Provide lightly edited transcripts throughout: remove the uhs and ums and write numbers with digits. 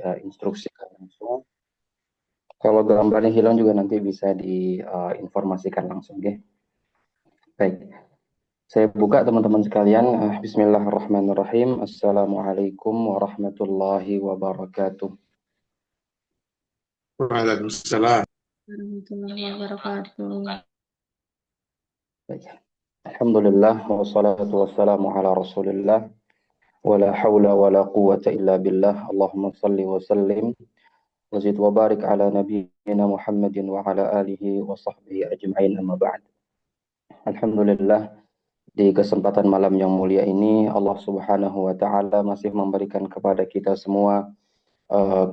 diinstruksikan langsung. Kalau gambarnya hilang juga nanti bisa diinformasikan langsung, ya. Baik, saya buka teman-teman sekalian. Bismillahirrahmanirrahim. Assalamualaikum warahmatullahi wabarakatuh. Waalaikumsalam. Warahmatullahi wabarakatuh. Baik. Alhamdulillah wassalatu wassalamu ala Rasulillah wala haula wala quwwata illa billah. Allahumma salli wa sallim wazid wa barik ala nabiyyina Muhammadin wa ala alihi wa sahbihi ajma'in, amma ba'd. Alhamdulillah, di kesempatan malam yang mulia ini Allah Subhanahu wa taala masih memberikan kepada kita semua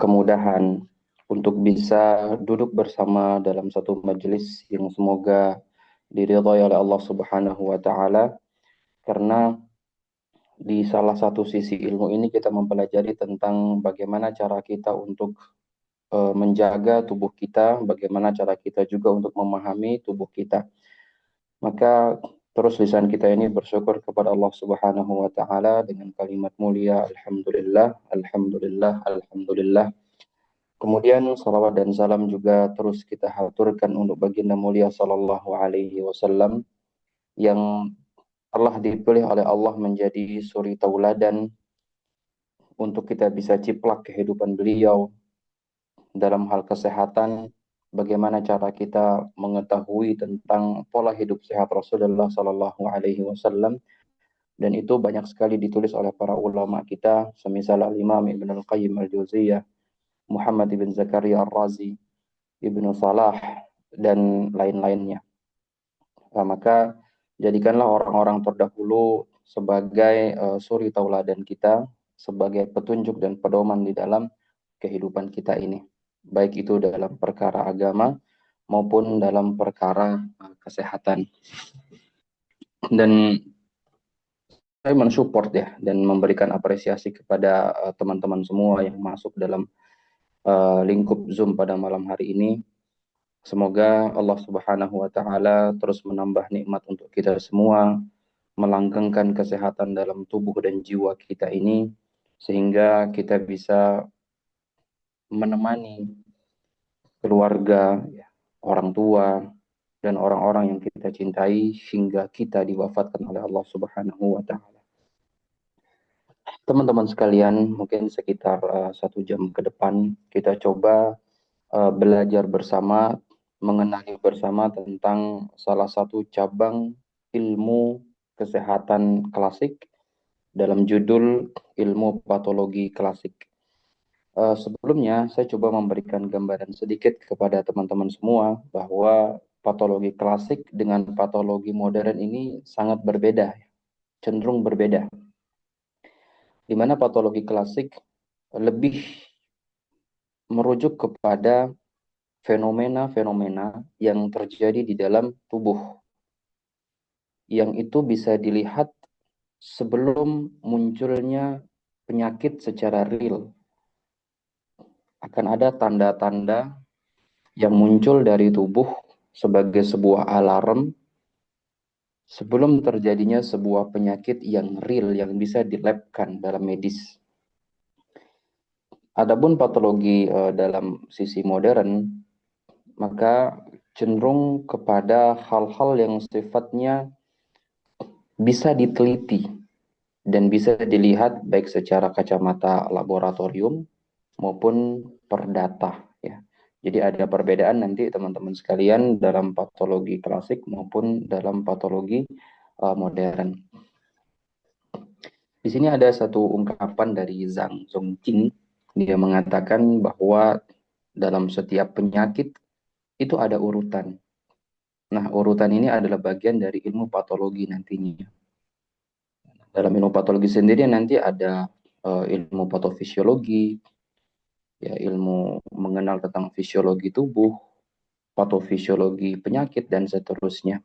kemudahan untuk bisa duduk bersama dalam satu majelis yang semoga diridhai oleh Allah Subhanahu wa taala, karena di salah satu sisi ilmu ini kita mempelajari tentang bagaimana cara kita untuk menjaga tubuh kita, bagaimana cara kita juga untuk memahami tubuh kita. Maka terus lisan kita ini bersyukur kepada Allah Subhanahu wa taala dengan kalimat mulia alhamdulillah, alhamdulillah, alhamdulillah. Kemudian salawat dan salam juga terus kita haturkan untuk baginda mulia sallallahu alaihi wasallam yang telah dipilih oleh Allah menjadi suri tauladan untuk kita bisa ciplak kehidupan beliau dalam hal kesehatan, bagaimana cara kita mengetahui tentang pola hidup sehat Rasulullah sallallahu alaihi wasallam, dan itu banyak sekali ditulis oleh para ulama kita semisal Al-Imam Ibnu Al-Qayyim Al-Jauziyah, Muhammad ibn Zakaria Ar-Razi, Ibnu Salah, dan lain-lainnya. Maka jadikanlah orang-orang terdahulu sebagai suri tauladan kita, sebagai petunjuk dan pedoman di dalam kehidupan kita ini, baik itu dalam perkara agama maupun dalam perkara kesehatan. Dan saya mensupport ya dan memberikan apresiasi kepada teman-teman semua yang masuk dalam lingkup Zoom pada malam hari ini. Semoga Allah Subhanahu wa taala terus menambah nikmat untuk kita semua, melanggengkan kesehatan dalam tubuh dan jiwa kita ini, sehingga kita bisa menemani keluarga, orang tua, dan orang-orang yang kita cintai hingga kita diwafatkan oleh Allah Subhanahu wa taala. Teman-teman sekalian, mungkin sekitar 1 jam ke depan kita coba belajar bersama, mengenali bersama tentang salah satu cabang ilmu kesehatan klasik dalam judul ilmu patologi klasik. Sebelumnya saya coba memberikan gambaran sedikit kepada teman-teman semua bahwa patologi klasik dengan patologi modern ini sangat berbeda, cenderung berbeda. Di mana patologi klasik lebih merujuk kepada fenomena-fenomena yang terjadi di dalam tubuh, yang itu bisa dilihat sebelum munculnya penyakit secara real. Akan ada tanda-tanda yang muncul dari tubuh sebagai sebuah alarm sebelum terjadinya sebuah penyakit yang real yang bisa dilabkan dalam medis. Adapun patologi dalam sisi modern, maka cenderung kepada hal-hal yang sifatnya bisa diteliti dan bisa dilihat baik secara kacamata laboratorium maupun per data, ya. Jadi ada perbedaan nanti teman-teman sekalian dalam patologi klasik maupun dalam patologi modern. Di sini ada satu ungkapan dari Zhang Zhongqing. Dia mengatakan bahwa dalam setiap penyakit itu ada urutan. Nah, urutan ini adalah bagian dari ilmu patologi nantinya. Dalam ilmu patologi sendiri nanti ada ilmu patofisiologi, ya, ilmu mengenal tentang fisiologi tubuh, patofisiologi penyakit, dan seterusnya.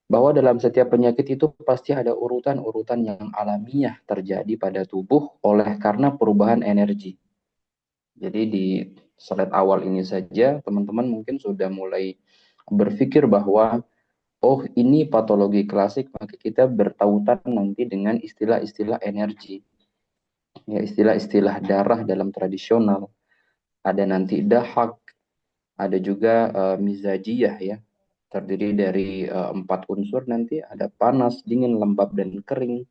Bahwa dalam setiap penyakit itu pasti ada urutan-urutan yang alamiah terjadi pada tubuh oleh karena perubahan energi. Jadi di slide awal ini saja teman-teman mungkin sudah mulai berpikir bahwa oh ini patologi klasik, maka kita bertautan nanti dengan istilah-istilah energi. ya istilah-istilah darah dalam tradisional. Ada nanti dahak, ada juga mizajiyah ya, terdiri dari 4 unsur nanti, ada panas, dingin, lembab, dan kering.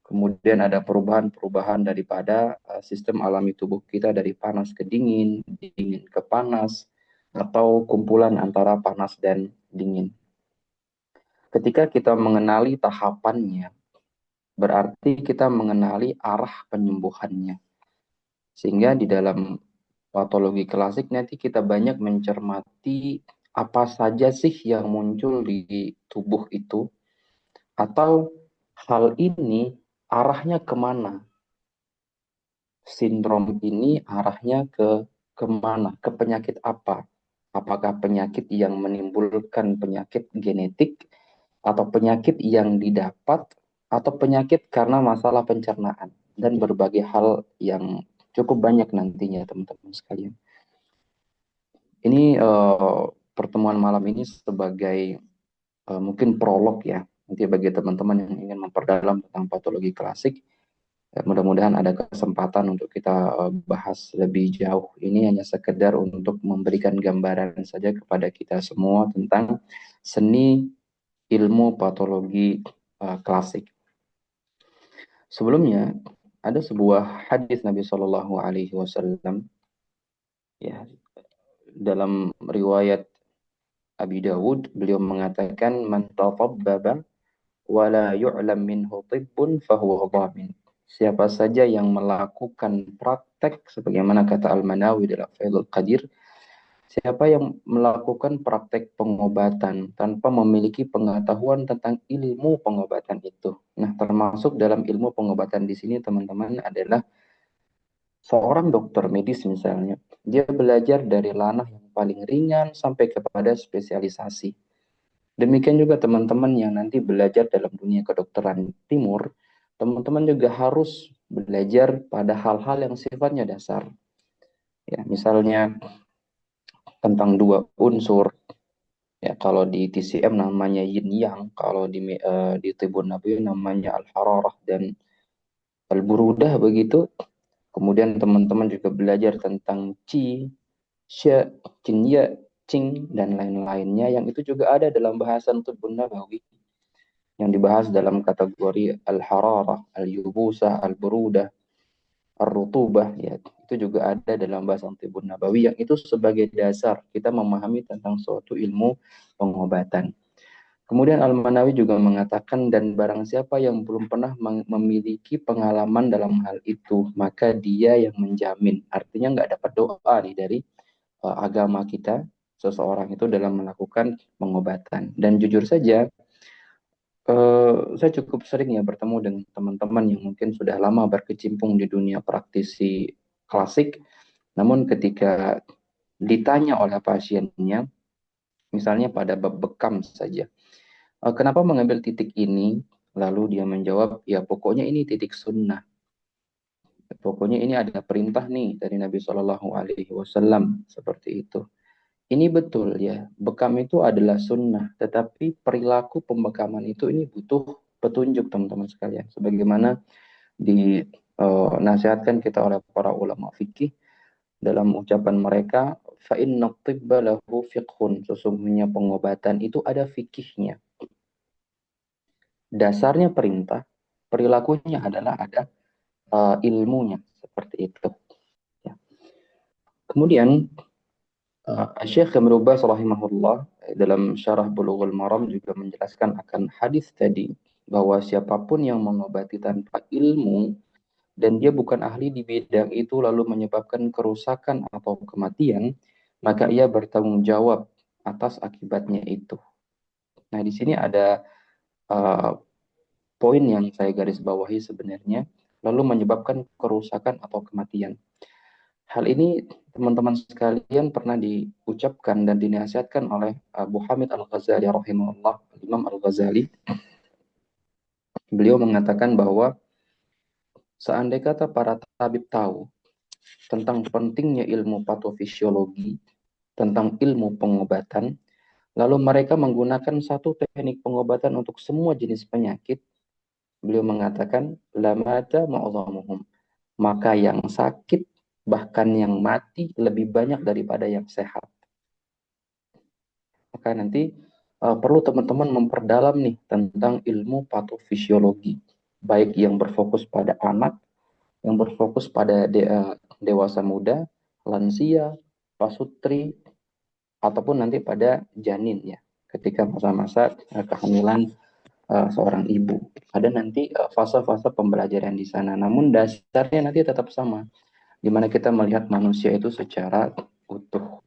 Kemudian ada perubahan-perubahan daripada sistem alami tubuh kita dari panas ke dingin, dingin ke panas, atau kumpulan antara panas dan dingin. Ketika kita mengenali tahapannya, berarti kita mengenali arah penyembuhannya. Sehingga di dalam patologi klasik nanti kita banyak mencermati apa saja sih yang muncul di tubuh itu, atau hal ini arahnya kemana, sindrom ini arahnya kemana, ke penyakit apa, apakah penyakit yang menimbulkan penyakit genetik, atau penyakit yang didapat, atau penyakit karena masalah pencernaan, dan berbagai hal yang cukup banyak nantinya teman-teman sekalian. Ini pertemuan malam ini sebagai mungkin prolog ya, nanti bagi teman-teman yang ingin memperdalam tentang patologi klasik, mudah-mudahan ada kesempatan untuk kita bahas lebih jauh. Ini hanya sekedar untuk memberikan gambaran saja kepada kita semua tentang seni ilmu patologi klasik. Sebelumnya ada sebuah hadis Nabi Shallallahu Alaihi Wasallam ya, dalam riwayat Abi Dawud, beliau mengatakan man tatabbaba wala yu'lam minhu tibbun fahuwa dhamin. Siapa saja yang melakukan praktek sebagaimana kata Al-Manawi dalam Faidul Qadir, siapa yang melakukan praktek pengobatan tanpa memiliki pengetahuan tentang ilmu pengobatan itu. Nah, termasuk dalam ilmu pengobatan di sini teman-teman adalah seorang dokter medis misalnya, dia belajar dari ranah yang paling ringan sampai kepada spesialisasi. Demikian juga teman-teman yang nanti belajar dalam dunia kedokteran timur, teman-teman juga harus belajar pada hal-hal yang sifatnya dasar. Ya, misalnya tentang 2 unsur. Ya, kalau di TCM namanya yin yang, kalau di Tibun Nabawi namanya al-hararah dan al-burudah begitu. Kemudian teman-teman juga belajar tentang qi, sya, jinya, qing, dan lain-lainnya yang itu juga ada dalam bahasan Tibun Nabawi, yang dibahas dalam kategori al-hararah, al-yubusah, al-burudah, ar-rutubah, ya itu juga ada dalam bahasa Tibun Nabawi yang itu sebagai dasar kita memahami tentang suatu ilmu pengobatan. Kemudian Al-Manawi juga mengatakan, dan barang siapa yang belum pernah memiliki pengalaman dalam hal itu, maka dia yang menjamin. Artinya nggak dapat doa nih dari agama kita, seseorang itu dalam melakukan pengobatan. Dan jujur saja, saya cukup sering ya bertemu dengan teman-teman yang mungkin sudah lama berkecimpung di dunia praktisi klasik, namun ketika ditanya oleh pasiennya, misalnya pada bab bekam saja, kenapa mengambil titik ini? Lalu dia menjawab, ya pokoknya ini titik sunnah. Pokoknya ini ada perintah nih dari Nabi Shallallahu Alaihi Wasallam seperti itu. Ini betul ya, bekam itu adalah sunnah, tetapi perilaku pembekaman itu ini butuh petunjuk teman-teman sekalian. Sebagaimana dinasihatkan kita oleh para ulama fikih dalam ucapan mereka, fa inna tibba lahu fiqhun, sesungguhnya pengobatan itu ada fikihnya. Dasarnya perintah, perilakunya adalah ada ilmunya seperti itu. Ya. Kemudian Syekh Ibnu Baz rahimahullah dalam Syarah Bulughul Maram juga menjelaskan akan hadis tadi bahwa siapapun yang mengobati tanpa ilmu dan dia bukan ahli di bidang itu lalu menyebabkan kerusakan atau kematian, maka ia bertanggung jawab atas akibatnya itu. Nah, di sini ada uh, poin yang saya garis bawahi sebenarnya, lalu menyebabkan kerusakan atau kematian. Hal ini teman-teman sekalian pernah diucapkan dan dinasihatkan oleh Abu Hamid Al-Ghazali rahimahullah, Imam Al-Ghazali. Beliau mengatakan bahwa seandai kata para tabib tahu tentang pentingnya ilmu patofisiologi, tentang ilmu pengobatan, lalu mereka menggunakan satu teknik pengobatan untuk semua jenis penyakit, beliau mengatakan lamata ma'adhamuhum, maka yang sakit bahkan yang mati lebih banyak daripada yang sehat. Maka nanti perlu teman-teman memperdalam nih tentang ilmu patofisiologi, baik yang berfokus pada anak, yang berfokus pada dewasa muda, lansia, pasutri, ataupun nanti pada janin ya, ketika masa-masa kehamilan seorang ibu. Ada nanti fase-fase pembelajaran di sana, namun dasarnya nanti tetap sama, di mana kita melihat manusia itu secara utuh.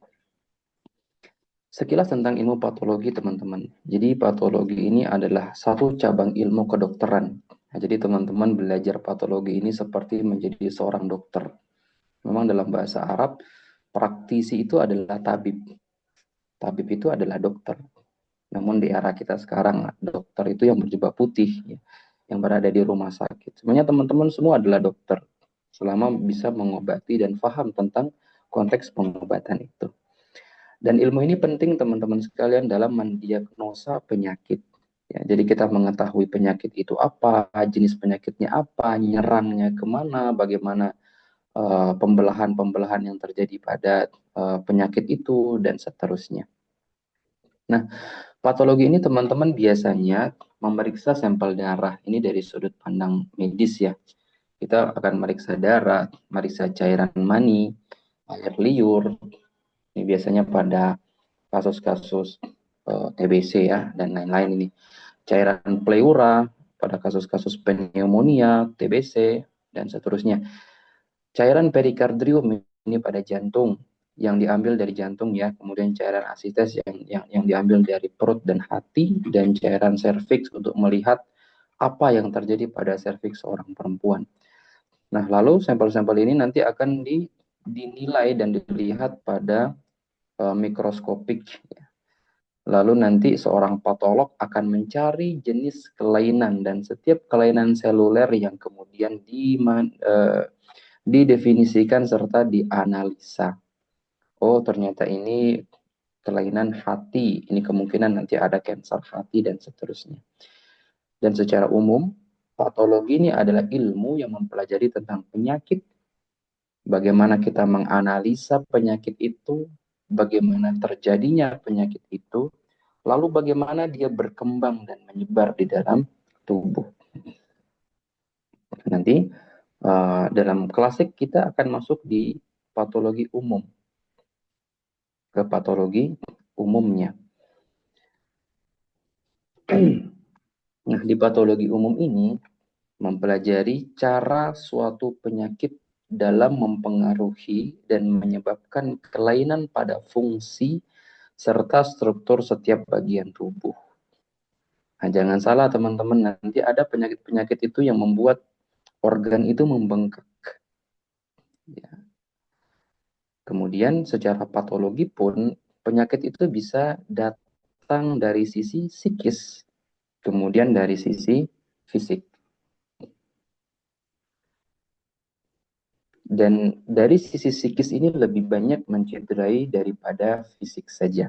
Sekilas tentang ilmu patologi, teman-teman. Jadi patologi ini adalah satu cabang ilmu kedokteran. Nah, jadi teman-teman belajar patologi ini seperti menjadi seorang dokter. Memang dalam bahasa Arab, praktisi itu adalah tabib. Tabib itu adalah dokter. Namun di era kita sekarang, dokter itu yang berjubah putih, ya, yang berada di rumah sakit. Sebenarnya teman-teman semua adalah dokter, selama bisa mengobati dan paham tentang konteks pengobatan itu. Dan ilmu ini penting teman-teman sekalian dalam mendiagnosa penyakit. Ya, jadi kita mengetahui penyakit itu apa, jenis penyakitnya apa, nyerangnya kemana, bagaimana pembelahan-pembelahan yang terjadi pada penyakit itu, dan seterusnya. Nah, patologi ini teman-teman biasanya memeriksa sampel darah. Ini dari sudut pandang medis ya. Kita akan meriksa darah, meriksa cairan mani, air liur. Ini biasanya pada kasus-kasus TBC ya, dan lain-lain ini. Cairan pleura pada kasus-kasus pneumonia, TBC, dan seterusnya. Cairan perikardium ini pada jantung, yang diambil dari jantung ya, kemudian cairan asites yang diambil dari perut dan hati, dan cairan serviks untuk melihat apa yang terjadi pada serviks seorang perempuan. Nah, lalu sampel-sampel ini nanti akan dinilai dan dilihat pada mikroskopik. Lalu nanti seorang patolog akan mencari jenis kelainan, dan setiap kelainan seluler yang kemudian didefinisikan serta dianalisa. Oh, ternyata ini kelainan hati, ini kemungkinan nanti ada kanker hati, dan seterusnya. Dan secara umum, patologi ini adalah ilmu yang mempelajari tentang penyakit, bagaimana kita menganalisa penyakit itu, bagaimana terjadinya penyakit itu, lalu bagaimana dia berkembang dan menyebar di dalam tubuh. Nanti dalam klasik kita akan masuk di patologi umum, ke patologi umumnya. Nah, di patologi umum ini mempelajari cara suatu penyakit dalam mempengaruhi dan menyebabkan kelainan pada fungsi serta struktur setiap bagian tubuh. Nah, jangan salah teman-teman, nanti ada penyakit-penyakit itu yang membuat organ itu membengkak. Ya. Kemudian secara patologi pun penyakit itu bisa datang dari sisi psikis, kemudian dari sisi fisik. Dan dari sisi psikis ini lebih banyak mencederai daripada fisik saja.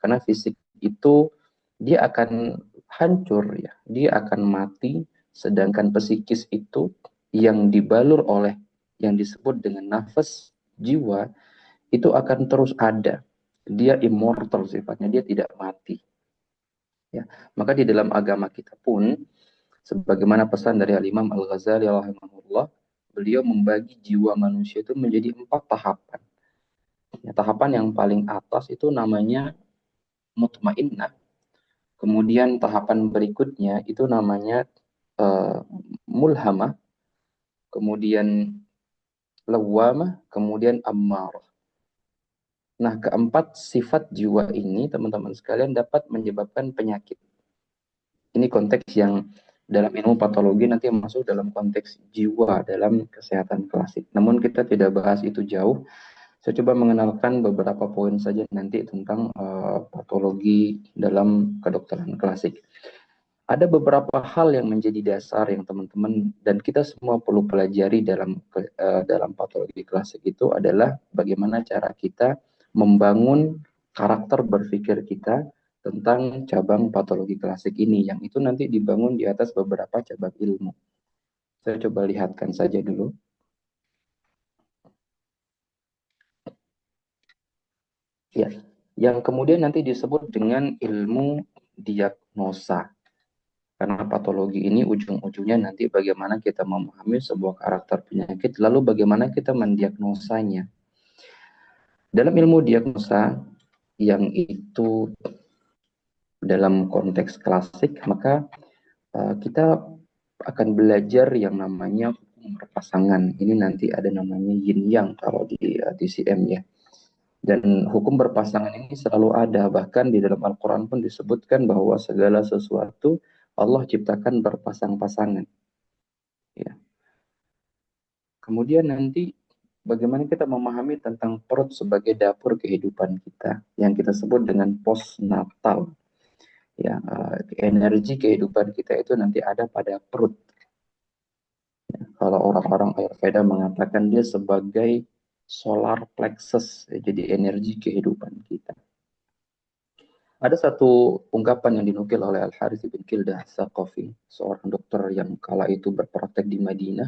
Karena fisik itu dia akan hancur ya, dia akan mati, sedangkan psikis itu yang dibalur oleh yang disebut dengan nafas jiwa itu akan terus ada. Dia immortal sifatnya, dia tidak mati. Ya, maka di dalam agama kita pun sebagaimana pesan dari Al-Imam Al-Ghazali rahimahullah, beliau membagi jiwa manusia itu menjadi 4 tahapan. Ya, tahapan yang paling atas itu namanya mutmainnah. Kemudian tahapan berikutnya itu namanya mulhamah, kemudian lawamah, kemudian ammarah. Nah, keempat sifat jiwa ini teman-teman sekalian dapat menyebabkan penyakit. Ini konteks yang dalam ilmu patologi nanti masuk dalam konteks jiwa dalam kesehatan klasik. Namun kita tidak bahas itu jauh. Saya coba mengenalkan beberapa poin saja nanti tentang patologi dalam kedokteran klasik. Ada beberapa hal yang menjadi dasar yang teman-teman dan kita semua perlu pelajari dalam patologi klasik itu adalah bagaimana cara kita membangun karakter berpikir kita tentang cabang patologi klasik ini, yang itu nanti dibangun di atas beberapa cabang ilmu. Saya coba lihatkan saja dulu. Ya, yang kemudian nanti disebut dengan ilmu diagnosa. Karena patologi ini ujung-ujungnya nanti bagaimana kita memahami sebuah karakter penyakit, lalu bagaimana kita mendiagnosanya. Dalam ilmu diagnosa yang itu dalam konteks klasik, maka kita akan belajar yang namanya hukum berpasangan. Ini nanti ada namanya yin yang kalau di TCM ya. Dan hukum berpasangan ini selalu ada, bahkan di dalam Al-Quran pun disebutkan bahwa segala sesuatu Allah ciptakan berpasang-pasangan. Ya. Kemudian nanti bagaimana kita memahami tentang perut sebagai dapur kehidupan kita, yang kita sebut dengan postnatal. Ya, energi kehidupan kita itu nanti ada pada perut. Ya, kalau orang-orang Ayurveda mengatakan dia sebagai solar plexus, ya, jadi energi kehidupan kita. Ada satu ungkapan yang dinukil oleh Al-Harith bin Kildah Tsaqafi, seorang dokter yang kala itu berpraktek di Madinah.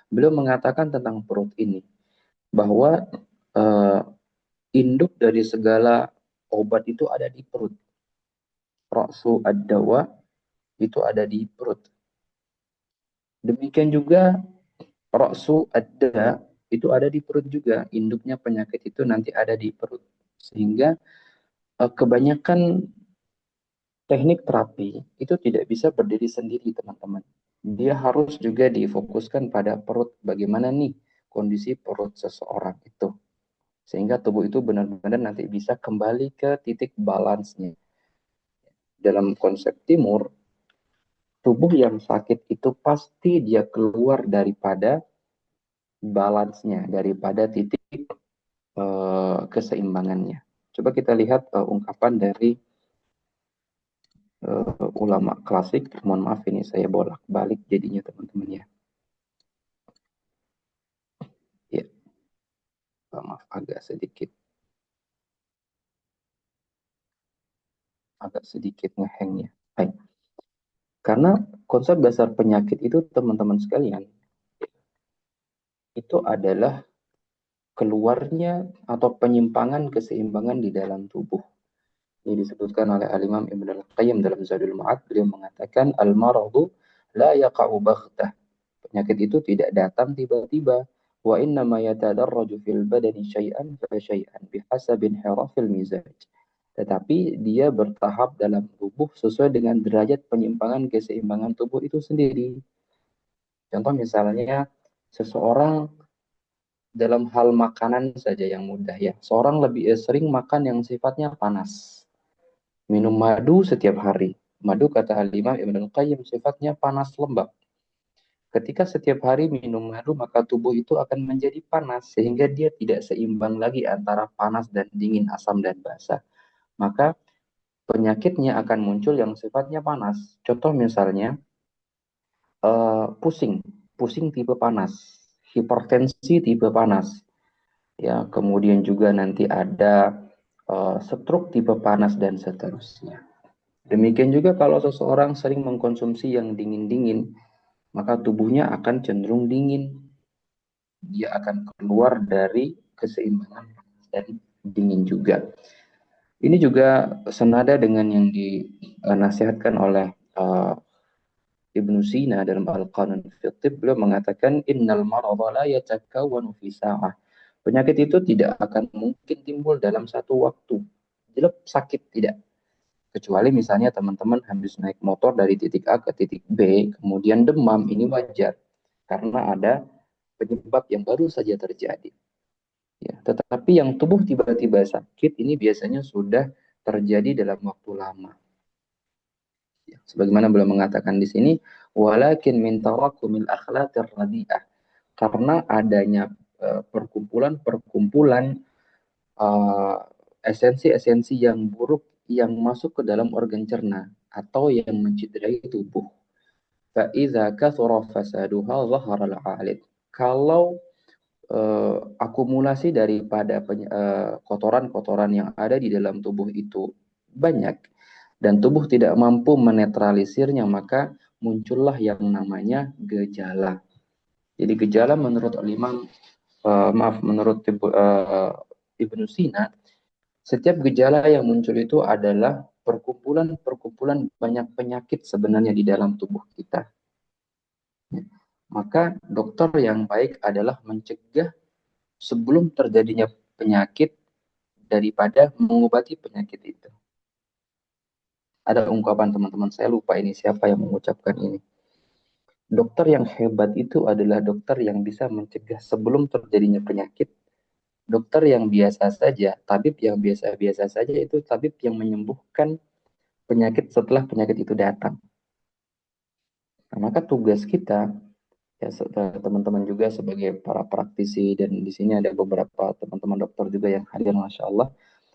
Beliau mengatakan tentang perut ini, bahwa uh, induk dari segala obat itu ada di perut. Ra'su ad-dawa itu ada di perut. Demikian juga ra'su ad-da itu ada di perut juga. Induknya penyakit itu nanti ada di perut. Sehingga kebanyakan teknik terapi itu tidak bisa berdiri sendiri, teman-teman. Dia harus juga difokuskan pada perut. Bagaimana nih kondisi perut seseorang itu. Sehingga tubuh itu benar-benar nanti bisa kembali ke titik balance-nya. Dalam konsep timur, tubuh yang sakit itu pasti dia keluar daripada balance-nya, daripada titik keseimbangannya. Coba kita lihat ungkapan dari ulama klasik. Mohon maaf ini saya bolak-balik jadinya teman-teman ya. Ya, maaf agak sedikit ngeheng ya. Baik. Karena konsep dasar penyakit itu teman-teman sekalian itu adalah keluarnya atau penyimpangan keseimbangan di dalam tubuh. Ini disebutkan oleh Al-Imam Ibn Al-Qayyim dalam Zadul Ma'ad. Beliau mengatakan al-maradu la yaqa'u baghtah. Penyakit itu tidak datang tiba-tiba. Wa inna ma yatadarraju fil badani syai'an fa syai'an bihasabi inhirafil mizaj. Tetapi dia bertahap dalam tubuh sesuai dengan derajat penyimpangan keseimbangan tubuh itu sendiri. Contoh misalnya seseorang dalam hal makanan saja yang mudah ya. Seorang lebih sering makan yang sifatnya panas. Minum madu setiap hari. Madu kata Al-Imam Ibn Al-Qayyim sifatnya panas lembab. Ketika setiap hari minum madu, maka tubuh itu akan menjadi panas, sehingga dia tidak seimbang lagi antara panas dan dingin, asam dan basa. Maka penyakitnya akan muncul yang sifatnya panas. Contoh misalnya, pusing, pusing tipe panas, hipertensi tipe panas, ya, kemudian juga nanti ada stroke tipe panas dan seterusnya. Demikian juga kalau seseorang sering mengkonsumsi yang dingin-dingin, maka tubuhnya akan cenderung dingin. Dia akan keluar dari keseimbangan dan dingin juga. Ini juga senada dengan yang dinasihatkan oleh Ibnu Sina dalam Al-Qanun fi Tibb. Beliau mengatakan innal maradha la yatakawwanu fi sa'ah. Penyakit itu tidak akan mungkin timbul dalam satu waktu. Jelek sakit tidak. Kecuali misalnya teman-teman habis naik motor dari titik A ke titik B, kemudian demam, ini wajar. Karena ada penyebab yang baru saja terjadi. Ya, tetapi yang tubuh tiba-tiba sakit, ini biasanya sudah terjadi dalam waktu lama. Ya, sebagaimana beliau mengatakan di sini, walakin min tarakumil akhlaqir radi'ah. Karena adanya perkumpulan-perkumpulan esensi-esensi yang buruk yang masuk ke dalam organ cerna atau yang mencederai tubuh. Fa'idza kathura fasaduha dhahara al-'alid. Kalau akumulasi daripada kotoran-kotoran yang ada di dalam tubuh itu banyak dan tubuh tidak mampu menetralisirnya, maka muncullah yang namanya gejala. Jadi gejala menurut Imam menurut Ibnu Sina Setiap gejala yang muncul itu adalah perkumpulan-perkumpulan banyak penyakit sebenarnya di dalam tubuh kita. Maka dokter yang baik adalah mencegah sebelum terjadinya penyakit daripada mengobati penyakit itu. Ada ungkapan teman-teman, saya lupa ini siapa yang mengucapkan ini. Dokter yang hebat itu adalah dokter yang bisa mencegah sebelum terjadinya penyakit. Dokter yang biasa saja, tabib yang biasa-biasa saja itu tabib yang menyembuhkan penyakit setelah penyakit itu datang. Nah, maka tugas kita, ya teman-teman juga sebagai para praktisi, dan di sini ada beberapa teman-teman dokter juga yang hadir, Masya Allah.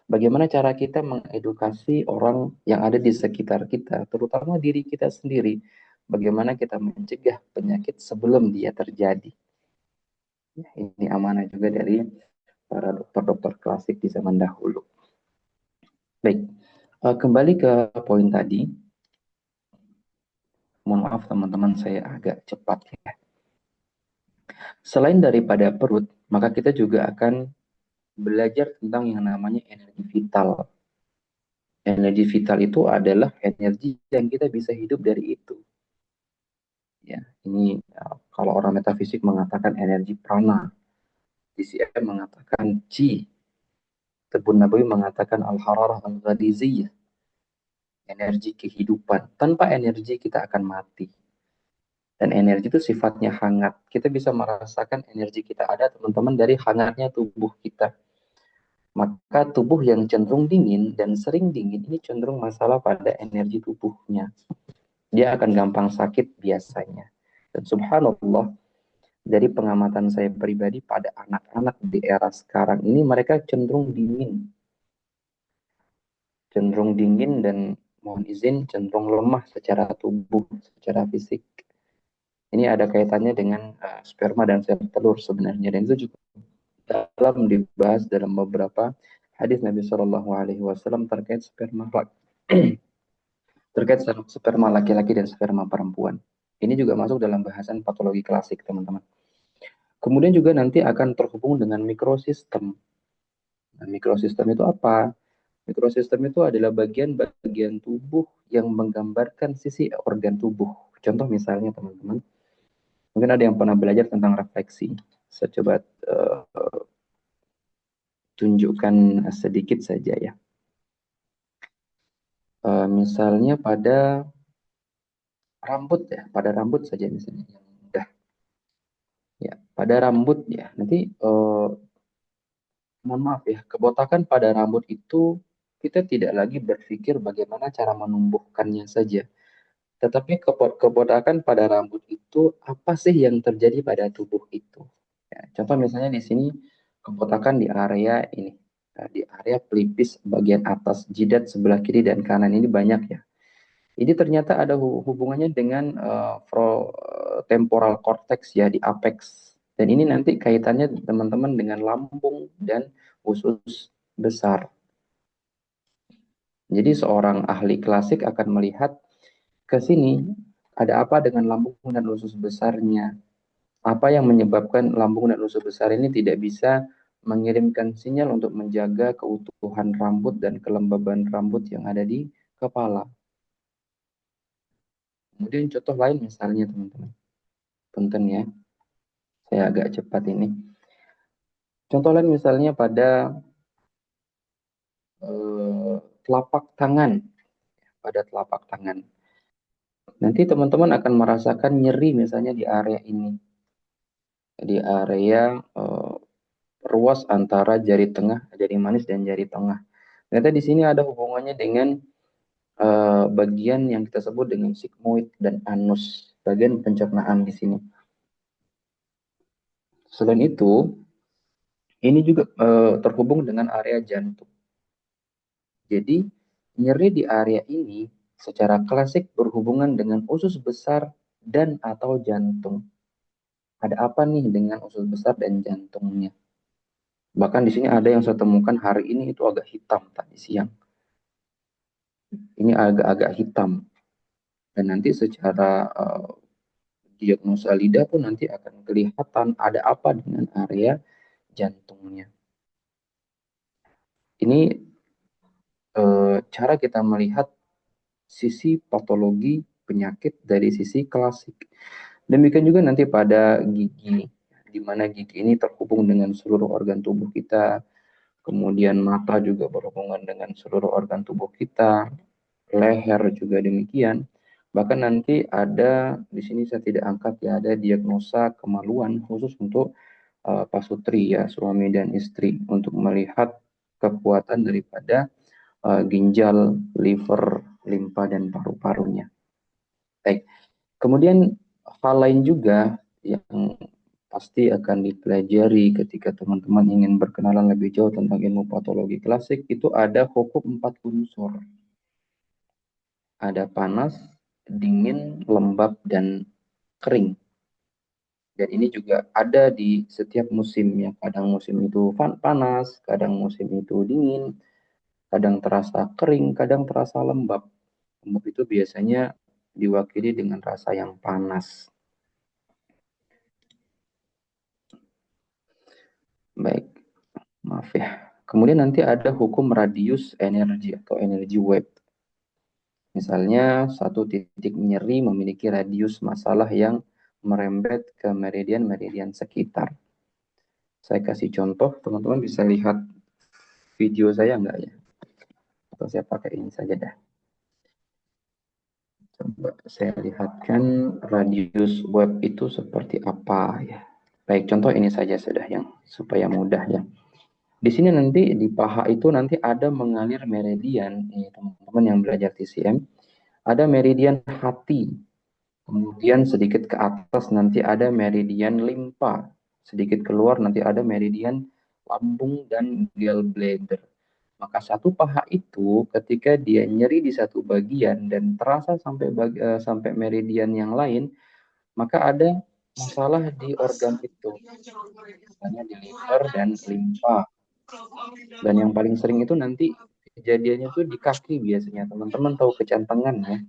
Bagaimana cara kita mengedukasi orang yang ada di sekitar kita, terutama diri kita sendiri. Bagaimana kita mencegah penyakit sebelum dia terjadi. Ya, ini amanah juga dari para dokter-dokter klasik di zaman dahulu. Baik, kembali ke poin tadi. Mohon maaf teman-teman, saya agak cepat ya. Selain daripada perut, maka kita juga akan belajar tentang yang namanya energi vital. Energi vital itu adalah energi yang kita bisa hidup dari itu. Ya, ini kalau orang metafisik mengatakan energi prana, DCM mengatakan chi, Tebun Nabawi mengatakan al-hararah al-ghadiziyah, energi kehidupan. Tanpa energi kita akan mati. Dan energi itu sifatnya hangat. Kita bisa merasakan energi kita ada, teman-teman, dari hangatnya tubuh kita. Maka tubuh yang cenderung dingin dan sering dingin ini cenderung masalah pada energi tubuhnya. Dia akan gampang sakit biasanya. Dan subhanallah, dari pengamatan saya pribadi pada anak-anak di era sekarang ini, mereka cenderung dingin dan mohon izin cenderung lemah secara tubuh, secara fisik. Ini ada kaitannya dengan sperma dan sel telur sebenarnya, dan itu juga dalam dibahas dalam beberapa hadis Nabi Shallallahu Alaihi Wasallam terkait terkait sperma laki-laki dan sperma perempuan. Ini juga masuk dalam bahasan patologi klasik, teman-teman. Kemudian juga nanti akan terhubung dengan mikrosistem. Nah, mikrosistem itu apa? Mikrosistem itu adalah bagian-bagian tubuh yang menggambarkan sisi organ tubuh. Contoh misalnya, teman-teman, mungkin ada yang pernah belajar tentang refleksi. Saya coba tunjukkan sedikit saja ya. Misalnya pada rambut ya, pada rambut saja misalnya yang mudah. Ya, pada rambut ya. Nanti mohon maaf ya, kebotakan pada rambut itu kita tidak lagi berpikir bagaimana cara menumbuhkannya saja. Tetapi kebotakan pada rambut itu apa sih yang terjadi pada tubuh itu? Ya, contoh misalnya di sini kebotakan di area ini, di area pelipis bagian atas jidat sebelah kiri dan kanan ini banyak ya. Ini ternyata ada hubungannya dengan temporal cortex ya di apex. Dan ini nanti kaitannya teman-teman dengan lambung dan usus besar. Jadi seorang ahli klasik akan melihat ke sini ada apa dengan lambung dan usus besarnya. Apa yang menyebabkan lambung dan usus besar ini tidak bisa mengirimkan sinyal untuk menjaga keutuhan rambut dan kelembaban rambut yang ada di kepala. Kemudian contoh lain misalnya teman-teman. Punten ya, saya agak cepat ini. Contoh lain misalnya pada telapak tangan. Pada telapak tangan. Nanti teman-teman akan merasakan nyeri misalnya di area ini. Di area ruas antara jari tengah, jari manis dan jari tengah. Ternyata di sini ada hubungannya dengan bagian yang kita sebut dengan sigmoid dan anus, bagian pencernaan di sini. Selain itu, ini juga terhubung dengan area jantung. Jadi, nyeri di area ini secara klasik berhubungan dengan usus besar dan atau jantung. Ada apa nih dengan usus besar dan jantungnya? Bahkan di sini ada yang saya temukan hari ini itu agak hitam tadi siang. Ini agak-agak hitam. Dan nanti secara diagnosa lidah pun nanti akan kelihatan ada apa dengan area jantungnya. Ini cara kita melihat sisi patologi penyakit dari sisi klasik. Demikian juga nanti pada gigi, di mana gigi ini terhubung dengan seluruh organ tubuh kita, kemudian mata juga berhubungan dengan seluruh organ tubuh kita, leher juga demikian. Bahkan nanti ada di sini saya tidak angkat ya, ada diagnosa kemaluan khusus untuk pasutri ya, suami dan istri, untuk melihat kekuatan daripada ginjal, liver, limpa dan paru-parunya. Baik. Kemudian hal lain juga yang pasti akan dipelajari ketika teman-teman ingin berkenalan lebih jauh tentang ilmu patologi klasik, itu ada hukum 4 unsur. Ada panas, dingin, lembab, dan kering. Dan ini juga ada di setiap musim ya. Kadang musim itu panas, kadang musim itu dingin, kadang terasa kering, kadang terasa lembab. Lembab itu biasanya diwakili dengan rasa yang panas. Baik, maaf ya. Kemudian nanti ada hukum radius energi atau energi wave. Misalnya satu titik nyeri memiliki radius masalah yang merembet ke meridian-meridian sekitar. Saya kasih contoh, teman-teman bisa lihat video saya enggak ya? Atau saya pakai ini saja dah. Coba saya lihatkan radius wave itu seperti apa ya. Baik, contoh ini saja sudah yang supaya mudah ya. Di sini nanti di paha itu nanti ada mengalir meridian, ini teman-teman yang belajar TCM, ada meridian hati. Kemudian sedikit ke atas nanti ada meridian limpa. Sedikit keluar nanti ada meridian lambung dan gallbladder. Maka satu paha itu ketika dia nyeri di satu bagian dan terasa sampai meridian yang lain, maka ada masalah di organ itu. Misalnya di liver dan limpa. Dan yang paling sering itu nanti kejadiannya tuh di kaki biasanya. Teman-teman tahu kecantengan ya.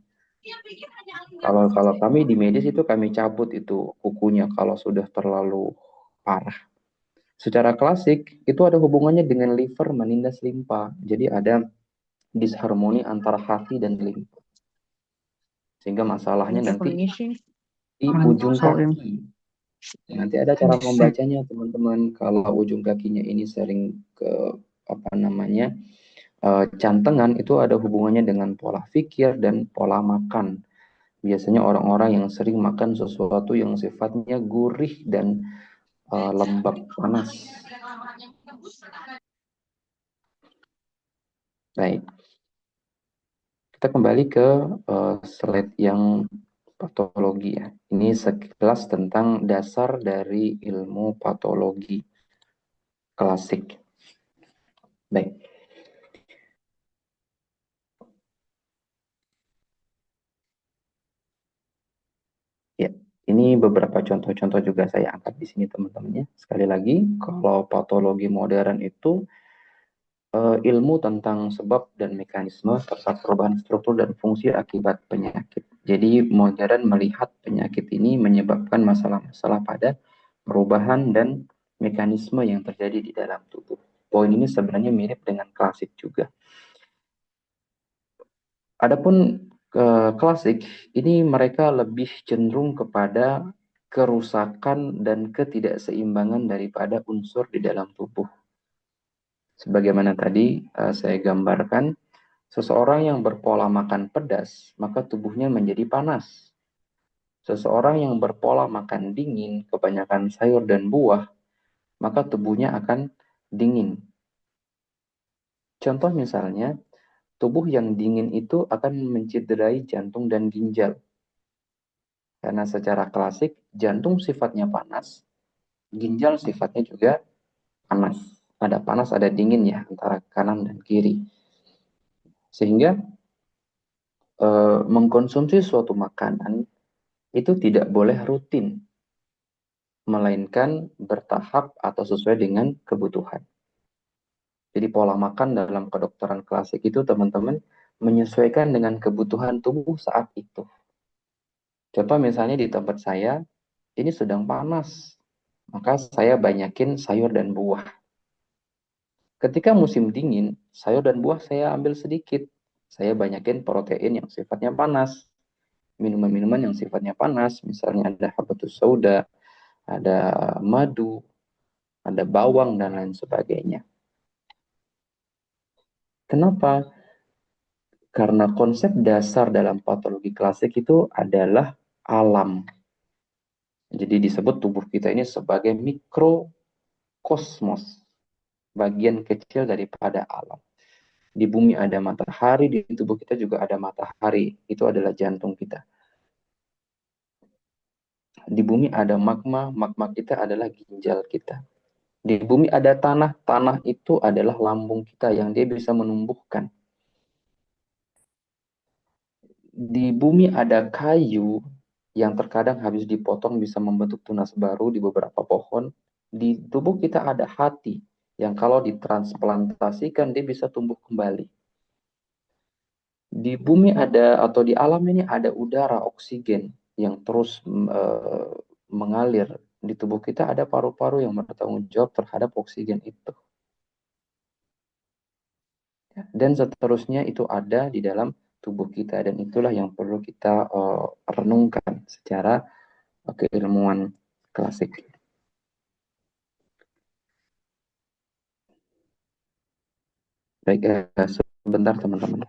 Kalau kami di medis itu kami cabut itu kukunya kalau sudah terlalu parah. Secara klasik itu ada hubungannya dengan liver menindas limpa. Jadi ada disharmoni antara hati dan limpa. Sehingga masalahnya nanti di ujung kaki. Nanti ada cara membacanya teman-teman. Kalau ujung kakinya ini sering ke apa namanya cantengan, itu ada hubungannya dengan pola pikir dan pola makan. Biasanya orang-orang yang sering makan sesuatu yang sifatnya gurih dan lembab panas. Baik, kita kembali ke slide yang patologi ya. Ini sekilas tentang dasar dari ilmu patologi klasik. Baik. Ya, ini beberapa contoh-contoh juga saya angkat di sini teman-teman ya. Sekali lagi, kalau patologi modern itu ilmu tentang sebab dan mekanisme serta perubahan struktur dan fungsi akibat penyakit. Jadi modern melihat penyakit ini menyebabkan masalah-masalah pada perubahan dan mekanisme yang terjadi di dalam tubuh. Poin ini sebenarnya mirip dengan klasik juga. Adapun klasik ini mereka lebih cenderung kepada kerusakan dan ketidakseimbangan daripada unsur di dalam tubuh. Sebagaimana tadi saya gambarkan, seseorang yang berpola makan pedas, maka tubuhnya menjadi panas. Seseorang yang berpola makan dingin, kebanyakan sayur dan buah, maka tubuhnya akan dingin. Contoh misalnya, tubuh yang dingin itu akan mencederai jantung dan ginjal. Karena secara klasik, jantung sifatnya panas, ginjal sifatnya juga panas. Ada panas, ada dingin ya, antara kanan dan kiri. Sehingga mengkonsumsi suatu makanan itu tidak boleh rutin, melainkan bertahap atau sesuai dengan kebutuhan. Jadi pola makan dalam kedokteran klasik itu teman-teman menyesuaikan dengan kebutuhan tubuh saat itu. Contoh misalnya di tempat saya, ini sedang panas, maka saya banyakin sayur dan buah. Ketika musim dingin, sayur dan buah saya ambil sedikit. Saya banyakin protein yang sifatnya panas. Minuman-minuman yang sifatnya panas, misalnya ada habatus sauda, ada madu, ada bawang, dan lain sebagainya. Kenapa? Karena konsep dasar dalam patologi klasik itu adalah alam. Jadi disebut tubuh kita ini sebagai mikrokosmos, bagian kecil daripada alam. Di bumi ada matahari, di tubuh kita juga ada matahari. Itu adalah jantung kita. Di bumi ada magma, magma kita adalah ginjal kita. Di bumi ada tanah, tanah itu adalah lambung kita yang dia bisa menumbuhkan. Di bumi ada kayu yang terkadang habis dipotong bisa membentuk tunas baru di beberapa pohon. Di tubuh kita ada hati yang kalau ditransplantasikan dia bisa tumbuh kembali. Di bumi ada atau di alam ini ada udara oksigen yang terus mengalir. Di tubuh kita ada paru-paru yang bertanggung jawab terhadap oksigen itu. Dan seterusnya itu ada di dalam tubuh kita dan itulah yang perlu kita renungkan secara keilmuan klasik. Baik, sebentar teman-teman.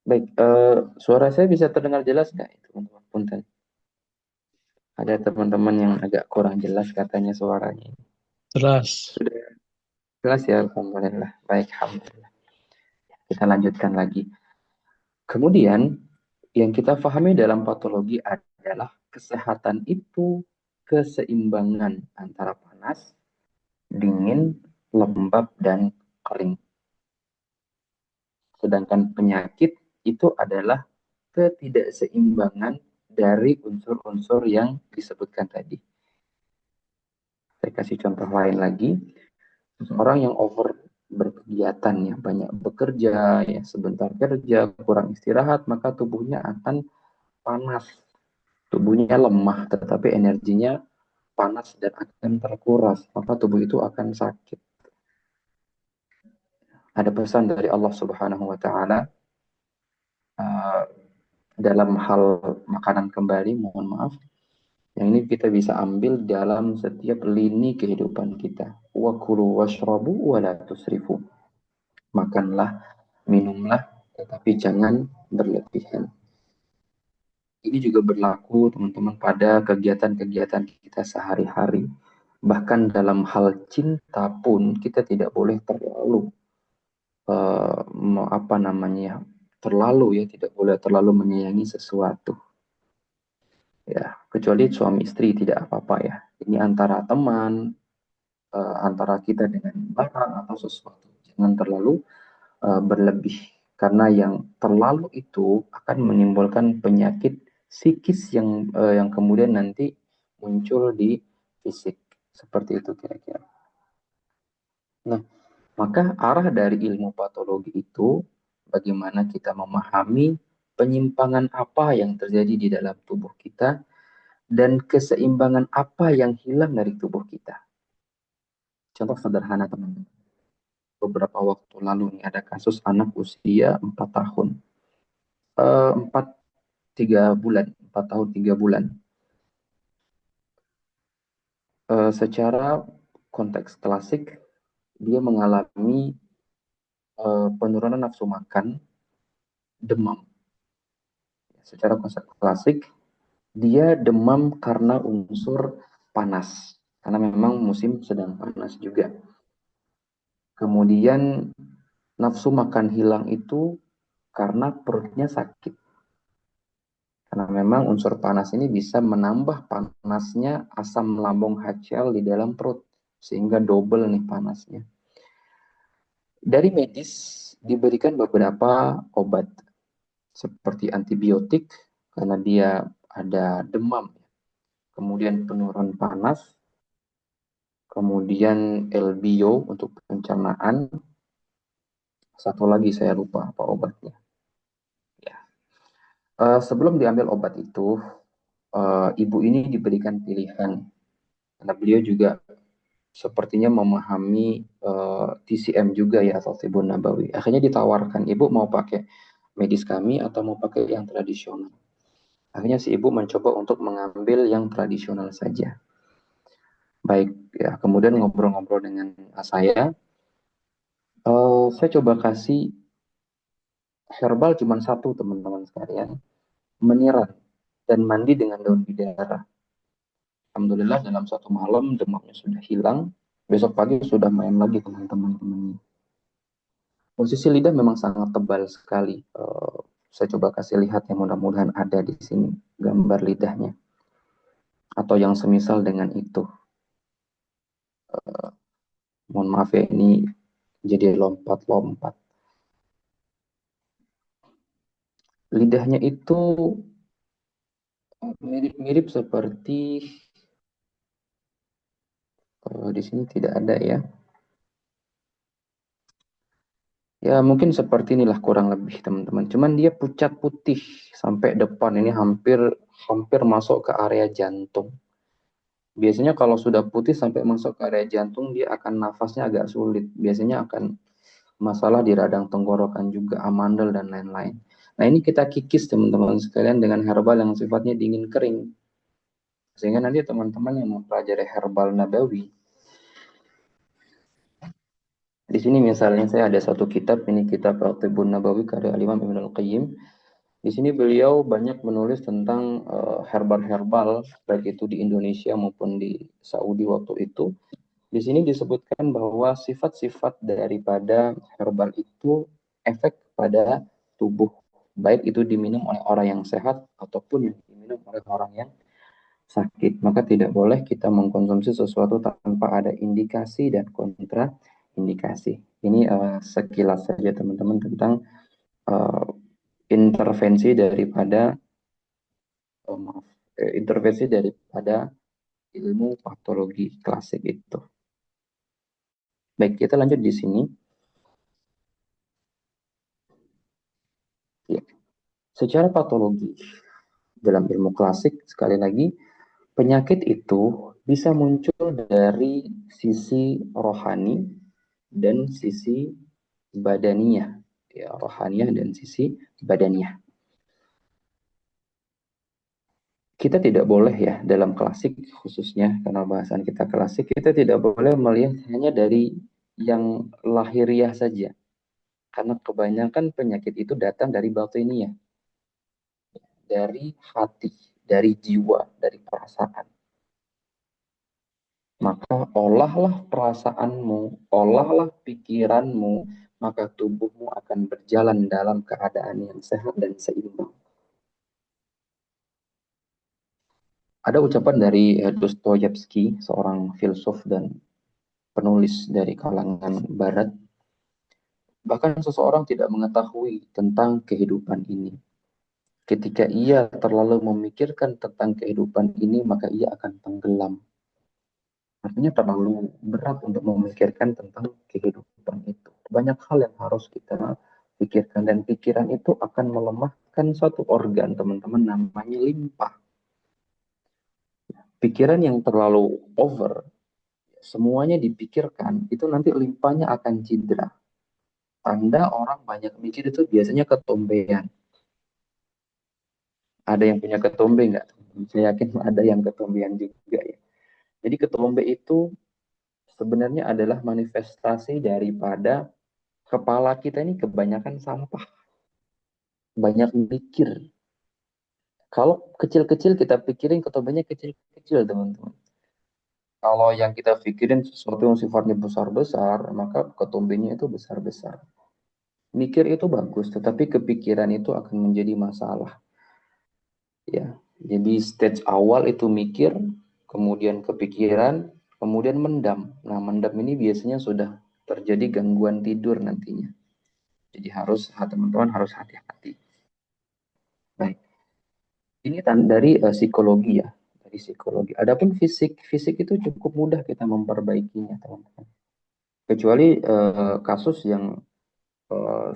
Baik, suara saya bisa terdengar jelas nggak, teman-teman? Punten. Ada teman-teman yang agak kurang jelas katanya suaranya. Jelas. Sudah jelas ya, alhamdulillah. Baik, alhamdulillah. Kita lanjutkan lagi. Kemudian yang kita pahami dalam patologi adalah kesehatan itu keseimbangan antara panas, dingin, lembab, dan kering. Sedangkan penyakit itu adalah ketidakseimbangan dari unsur-unsur yang disebutkan tadi. Saya kasih contoh lain lagi. Orang yang over berkegiatan ya, banyak bekerja, ya sebentar kerja, kurang istirahat, maka tubuhnya akan panas. Tubuhnya lemah, tetapi energinya panas dan akan terkuras, maka tubuh itu akan sakit. Ada pesan dari Allah Subhanahu wa taala dalam hal makanan kembali, mohon maaf. Yang ini kita bisa ambil dalam setiap lini kehidupan kita. Wa kulu washrabu wa la tusrifu. Makanlah, minumlah, tetapi jangan berlebihan. Ini juga berlaku teman-teman pada kegiatan-kegiatan kita sehari-hari. Bahkan dalam hal cinta pun kita tidak boleh terlalu terlalu ya, tidak boleh terlalu menyayangi sesuatu. Ya, kecuali suami istri tidak apa-apa ya. Ini antara teman, antara kita dengan barang atau sesuatu. Jangan terlalu berlebih. Karena yang terlalu itu akan menimbulkan penyakit psikis yang kemudian nanti muncul di fisik. Seperti itu kira-kira. Nah, maka arah dari ilmu patologi itu bagaimana kita memahami penyimpangan apa yang terjadi di dalam tubuh kita dan keseimbangan apa yang hilang dari tubuh kita. Contoh sederhana teman-teman. Beberapa waktu lalu nih ada kasus anak usia 4 tahun. 4 tahun 3 bulan. Secara konteks klasik dia mengalami penurunan nafsu makan, demam. Secara konsep klasik dia demam karena unsur panas karena memang musim sedang panas juga. Kemudian nafsu makan hilang itu karena perutnya sakit. Karena memang unsur panas ini bisa menambah panasnya asam lambung HCl di dalam perut sehingga double nih panasnya. Dari medis diberikan beberapa obat seperti antibiotik karena dia ada demam, kemudian penurun panas, kemudian LBO untuk pencernaan, satu lagi saya lupa apa obatnya. Sebelum diambil obat itu, ibu ini diberikan pilihan karena beliau juga sepertinya memahami TCM juga ya atau Tibun Nabawi. Akhirnya ditawarkan, ibu mau pakai medis kami atau mau pakai yang tradisional. Akhirnya si ibu mencoba untuk mengambil yang tradisional saja. Baik ya, kemudian ngobrol-ngobrol dengan saya, saya coba kasih herbal cuma satu teman-teman sekalian, meniran dan mandi dengan daun bidara. Alhamdulillah dalam satu malam demamnya sudah hilang. Besok pagi sudah main lagi dengan teman-temannya. Posisi lidah memang sangat tebal sekali. Saya coba kasih lihat yang mudah-mudahan ada di sini gambar lidahnya atau yang semisal dengan itu. Mohon maaf ya ini jadi lompat-lompat. Lidahnya itu mirip-mirip seperti di sini tidak ada ya. Ya mungkin seperti inilah kurang lebih teman-teman. Cuman dia pucat putih sampai depan ini hampir hampir masuk ke area jantung. Biasanya kalau sudah putih sampai masuk ke area jantung dia akan nafasnya agak sulit. Biasanya akan masalah di radang tenggorokan juga amandel dan lain-lain. Nah ini kita kikis teman-teman sekalian dengan herbal yang sifatnya dingin kering. Sehingga nanti teman-teman yang mempelajari herbal nabawi di sini misalnya saya ada satu kitab, ini kitab Al-Tibbun Nabawi karya Imam Ibn Al-Qayyim. Di sini beliau banyak menulis tentang herbal-herbal, baik itu di Indonesia maupun di Saudi waktu itu. Di sini disebutkan bahwa sifat-sifat daripada herbal itu efek pada tubuh, baik itu diminum oleh orang yang sehat ataupun yang diminum oleh orang yang sakit. Maka tidak boleh kita mengkonsumsi sesuatu tanpa ada indikasi dan kontraindikasi. Ini sekilas saja teman-teman tentang uh, intervensi daripada maaf, intervensi daripada ilmu patologi klasik itu. Baik, kita lanjut di sini. Ya. Secara patologi dalam ilmu klasik, sekali lagi, penyakit itu bisa muncul dari sisi rohani dan sisi badaniyah. Ya, rohaniyah dan sisi badaniyah. Kita tidak boleh ya dalam klasik khususnya karena bahasan kita klasik, kita tidak boleh melihat hanya dari yang lahiriah saja. Karena kebanyakan penyakit itu datang dari batiniah, dari hati, dari jiwa, dari perasaan. Maka olahlah perasaanmu, olahlah pikiranmu, maka tubuhmu akan berjalan dalam keadaan yang sehat dan seimbang. Ada ucapan dari Dostoyevsky, seorang filsuf dan penulis dari kalangan barat, bahkan seseorang tidak mengetahui tentang kehidupan ini. Ketika ia terlalu memikirkan tentang kehidupan ini, maka ia akan tenggelam. Artinya terlalu berat untuk memikirkan tentang kehidupan itu. Banyak hal yang harus kita pikirkan dan pikiran itu akan melemahkan satu organ teman-teman namanya limpa. Pikiran yang terlalu over, semuanya dipikirkan, itu nanti limpanya akan cedera. Tanda orang banyak mikir itu biasanya ketombean. Ada yang punya ketombe nggak? Saya yakin ada yang ketombean juga ya. Jadi ketombe itu sebenarnya adalah manifestasi daripada kepala kita ini kebanyakan sampah, banyak mikir. Kalau kecil-kecil kita pikirin ketombenya kecil-kecil teman-teman. Kalau yang kita pikirin sesuatu yang sifatnya besar-besar, maka ketombenya itu besar-besar. Mikir itu bagus, tetapi kepikiran itu akan menjadi masalah. Ya, jadi stage awal itu mikir, kemudian kepikiran, kemudian mendam. Nah, mendam ini biasanya sudah terjadi gangguan tidur nantinya. Jadi harus teman-teman harus hati-hati. Baik, ini dari psikologi ya, dari psikologi. Adapun fisik, fisik itu cukup mudah kita memperbaikinya, teman-teman. Kecuali kasus yang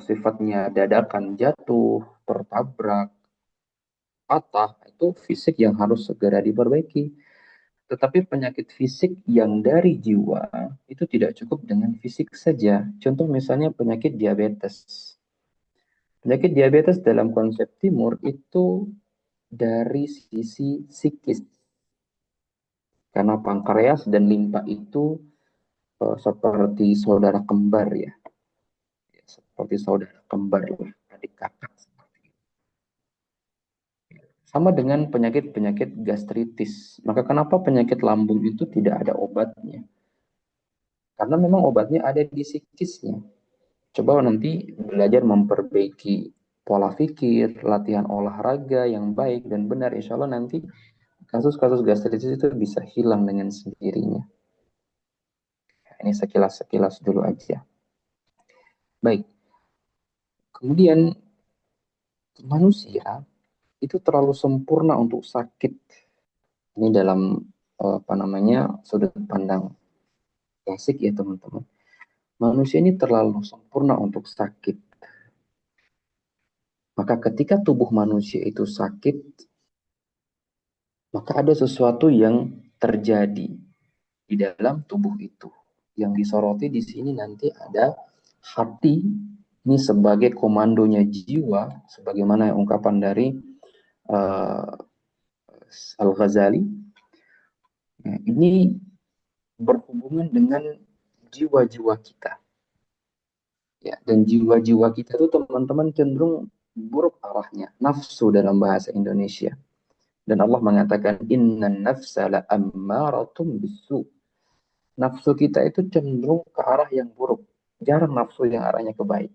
sifatnya dadakan jatuh, tertabrak, patah, itu fisik yang harus segera diperbaiki. Tetapi penyakit fisik yang dari jiwa itu tidak cukup dengan fisik saja. Contoh misalnya penyakit diabetes. Penyakit diabetes dalam konsep timur itu dari sisi psikis. Karena pankreas dan limpa itu seperti saudara kembar ya. Seperti saudara kembar lah, adik kakak. Sama dengan penyakit-penyakit gastritis. Maka kenapa penyakit lambung itu tidak ada obatnya? Karena memang obatnya ada di psikisnya. Coba nanti belajar memperbaiki pola pikir, latihan olahraga yang baik dan benar. Insya Allah nanti kasus-kasus gastritis itu bisa hilang dengan sendirinya. Ini sekilas-sekilas dulu aja. Baik, kemudian manusia itu terlalu sempurna untuk sakit. Ini dalam apa namanya sudut pandang klasik ya teman-teman. Manusia ini terlalu sempurna untuk sakit. Maka ketika tubuh manusia itu sakit, maka ada sesuatu yang terjadi di dalam tubuh itu. Yang disoroti di sini nanti ada hati, ini sebagai komandonya jiwa, sebagaimana ungkapan dari uh, Al-Ghazali. Nah, ini berhubungan dengan jiwa-jiwa kita. Ya, dan jiwa-jiwa kita itu teman-teman cenderung buruk arahnya, nafsu dalam bahasa Indonesia. Dan Allah mengatakan inna nafsa la ammaratum bisu. Nafsu kita itu cenderung ke arah yang buruk. Jarang nafsu yang arahnya ke baik.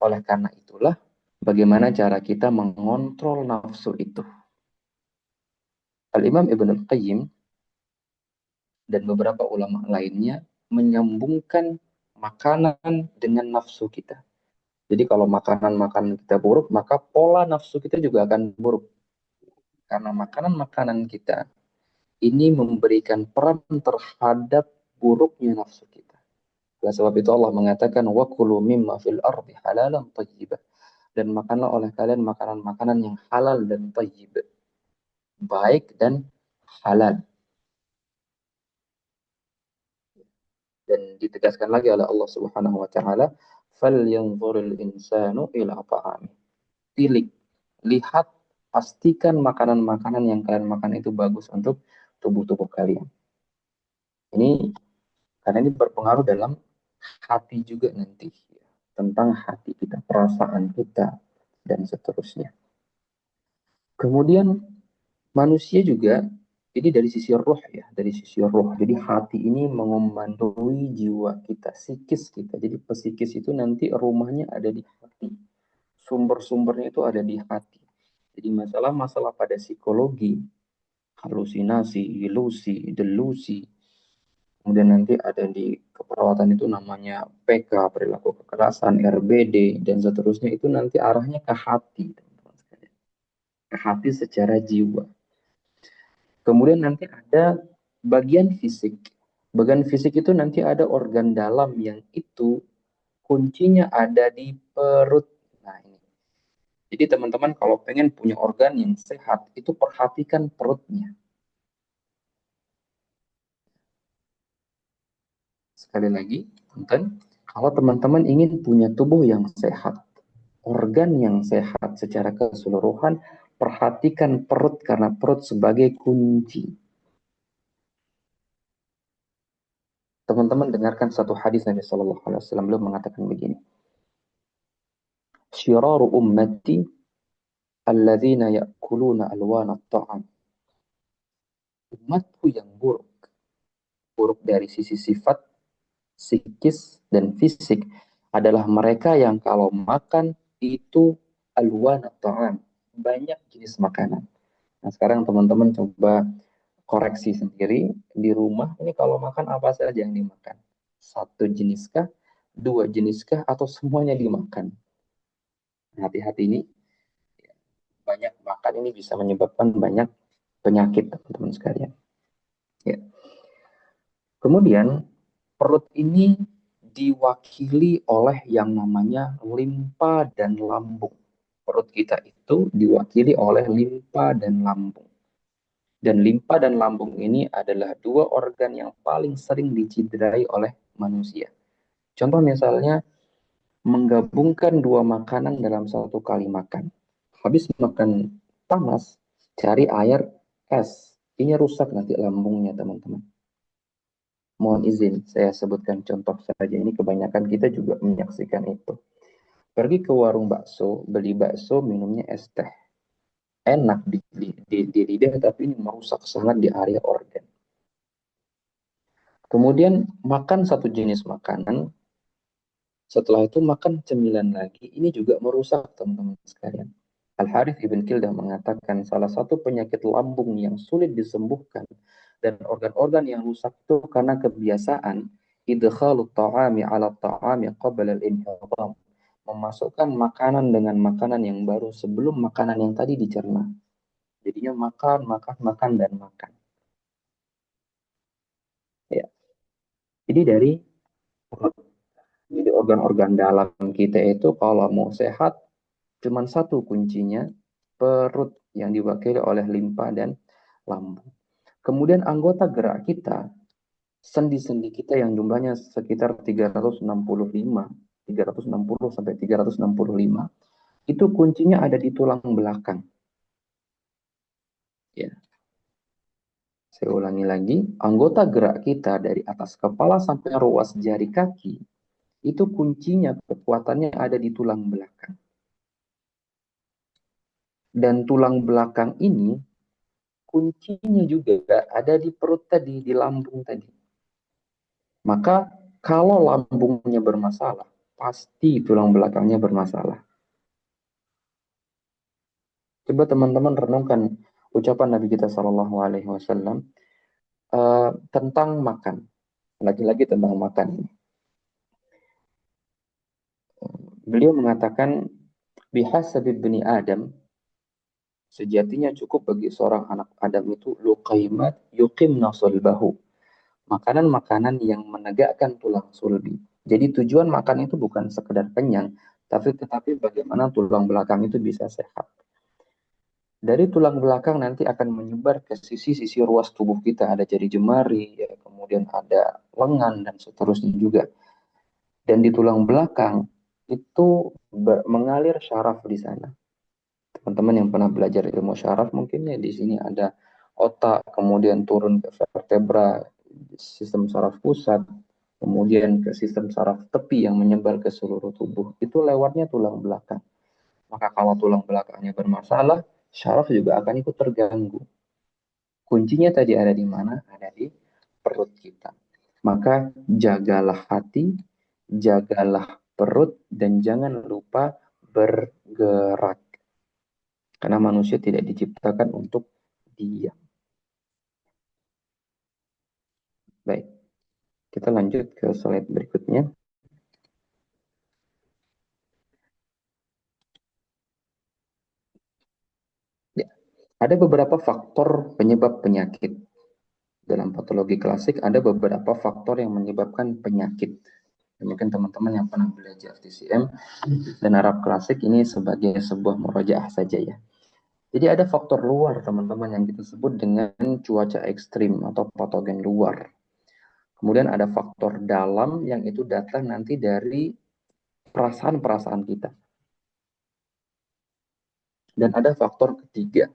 Oleh karena itulah bagaimana cara kita mengontrol nafsu itu. Al-Imam Ibn Al-Qayyim dan beberapa ulama lainnya menyambungkan makanan dengan nafsu kita. Jadi kalau makanan-makanan kita buruk, maka pola nafsu kita juga akan buruk. Karena makanan-makanan kita ini memberikan peran terhadap buruknya nafsu kita. Oleh sebab itu Allah mengatakan wa kulu mimma fil ardi halalan thayyibah, dan makanlah oleh kalian makanan-makanan yang halal dan thayyib, baik dan halal. Dan ditegaskan lagi oleh Allah Subhanahu wa taala, falyanzuril insanu ila ta'ami. Pilih, lihat, pastikan makanan-makanan yang kalian makan itu bagus untuk tubuh-tubuh kalian. Ini karena ini berpengaruh dalam hati juga nanti, tentang hati kita, perasaan kita, dan seterusnya. Kemudian manusia juga ini dari sisi roh ya, dari sisi roh. Jadi hati ini mengomandoi jiwa kita, psikis kita. Jadi psikis itu nanti rumahnya ada di hati. Sumber-sumbernya itu ada di hati. Jadi masalah-masalah pada psikologi, halusinasi, ilusi, delusi, kemudian nanti ada di keperawatan itu namanya PK, perilaku kekerasan, RBD, dan seterusnya itu nanti arahnya ke hati, teman-teman sekalian. Ke hati secara jiwa. Kemudian nanti ada bagian fisik. Bagian fisik itu nanti ada organ dalam yang itu kuncinya ada di perut. Nah ini. Jadi teman-teman kalau pengen punya organ yang sehat, itu perhatikan perutnya. Sekali lagi, teman-teman, kalau teman-teman ingin punya tubuh yang sehat, organ yang sehat secara keseluruhan, perhatikan perut karena perut sebagai kunci. Teman-teman dengarkan satu hadis Nabi Shallallahu Alaihi Wasallam, beliau mengatakan begini: "Syiraru ummati alladzina ya'kuluna alwana ta'am." Umatku yang buruk, buruk dari sisi sifat, psikis dan fisik adalah mereka yang kalau makan itu alwana ta'am, banyak jenis makanan. Nah, sekarang teman-teman coba koreksi sendiri di rumah, ini kalau makan apa saja yang dimakan? Satu jeniskah, dua jeniskah, atau semuanya dimakan? Hati-hati ini, banyak makan ini bisa menyebabkan banyak penyakit teman-teman sekalian. Ya. Kemudian perut ini diwakili oleh yang namanya limpa dan lambung. perut kita itu diwakili oleh limpa dan lambung. Dan limpa dan lambung ini adalah dua organ yang paling sering dicederai oleh manusia. Contoh misalnya menggabungkan dua makanan dalam satu kali makan. Habis makan panas, cari air es. Ini rusak nanti lambungnya, teman-teman. Mohon izin, saya sebutkan contoh saja. Ini kebanyakan kita juga menyaksikan itu. Pergi ke warung bakso, beli bakso, minumnya es teh. Enak di lidah, tapi ini merusak sangat di area organ. Kemudian makan satu jenis makanan, setelah itu makan cemilan lagi, ini juga merusak, teman-teman sekalian. Al-Harith Ibn Kildah mengatakan salah satu penyakit lambung yang sulit disembuhkan dan organ-organ yang rusak itu karena kebiasaan idkhalut ta'ami ala ta'ami qabla al-inhidam, memasukkan makanan dengan makanan yang baru sebelum makanan yang tadi dicerna. Jadinya makan, makan, makan, dan makan. Ya. Jadi dari jadi organ-organ dalam kita itu kalau mau sehat cuman satu kuncinya, perut yang diwakili oleh limpa dan lambung. Kemudian anggota gerak kita, sendi-sendi kita yang jumlahnya sekitar 360 sampai 365, itu kuncinya ada di tulang belakang. Ya. Saya ulangi lagi, anggota gerak kita dari atas kepala sampai ruas jari kaki, itu kuncinya kekuatannya ada di tulang belakang. Dan tulang belakang ini kuncinya juga ada di perut tadi, di lambung tadi. Maka kalau lambungnya bermasalah, pasti tulang belakangnya bermasalah. Coba teman-teman renungkan ucapan Nabi kita Shallallahu Alaihi Wasallam tentang makan. Lagi-lagi tentang makan. Beliau mengatakan, bihasabi bani Adam, sejatinya cukup bagi seorang anak Adam itu luqaimat yuqimna sulbahu. Makanan-makanan yang menegakkan tulang sulbi. Jadi tujuan makan itu bukan sekedar kenyang, tetapi bagaimana tulang belakang itu bisa sehat. Dari tulang belakang nanti akan menyebar ke sisi-sisi ruas tubuh kita. Ada jari jemari, ya, kemudian ada lengan, dan seterusnya juga. Dan di tulang belakang itu mengalir syaraf di sana. Teman-teman yang pernah belajar ilmu syaraf mungkin ya di sini ada otak, kemudian turun ke vertebra, sistem saraf pusat, kemudian ke sistem saraf tepi yang menyebar ke seluruh tubuh. Itu lewatnya tulang belakang. Maka kalau tulang belakangnya bermasalah, syaraf juga akan ikut terganggu. Kuncinya tadi ada di mana? Ada di perut kita. Maka jagalah hati, jagalah perut, dan jangan lupa bergerak. Karena manusia tidak diciptakan untuk diam. Baik, kita lanjut ke slide berikutnya. Ya, ada beberapa faktor penyebab penyakit. Dalam patologi klasik ada beberapa faktor yang menyebabkan penyakit. Mungkin teman-teman yang pernah belajar TCM dan Arab klasik ini sebagai sebuah murojaah saja ya. Jadi ada faktor luar teman-teman yang kita sebut dengan cuaca ekstrim atau patogen luar. Kemudian ada faktor dalam yang itu datang nanti dari perasaan-perasaan kita. Dan ada faktor ketiga.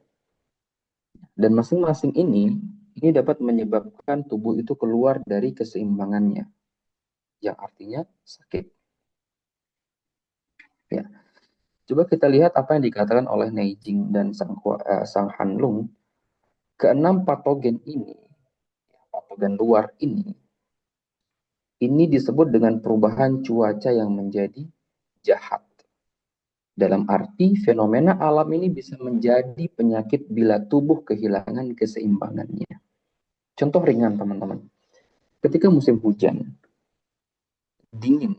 Dan masing-masing ini dapat menyebabkan tubuh itu keluar dari keseimbangannya. Yang artinya sakit. Ya. Coba kita lihat apa yang dikatakan oleh Neijing dan Sang Hanlung. Keenam patogen ini, patogen luar ini disebut dengan perubahan cuaca yang menjadi jahat. Dalam arti fenomena alam ini bisa menjadi penyakit bila tubuh kehilangan keseimbangannya. Contoh ringan teman-teman. Ketika musim hujan, dingin.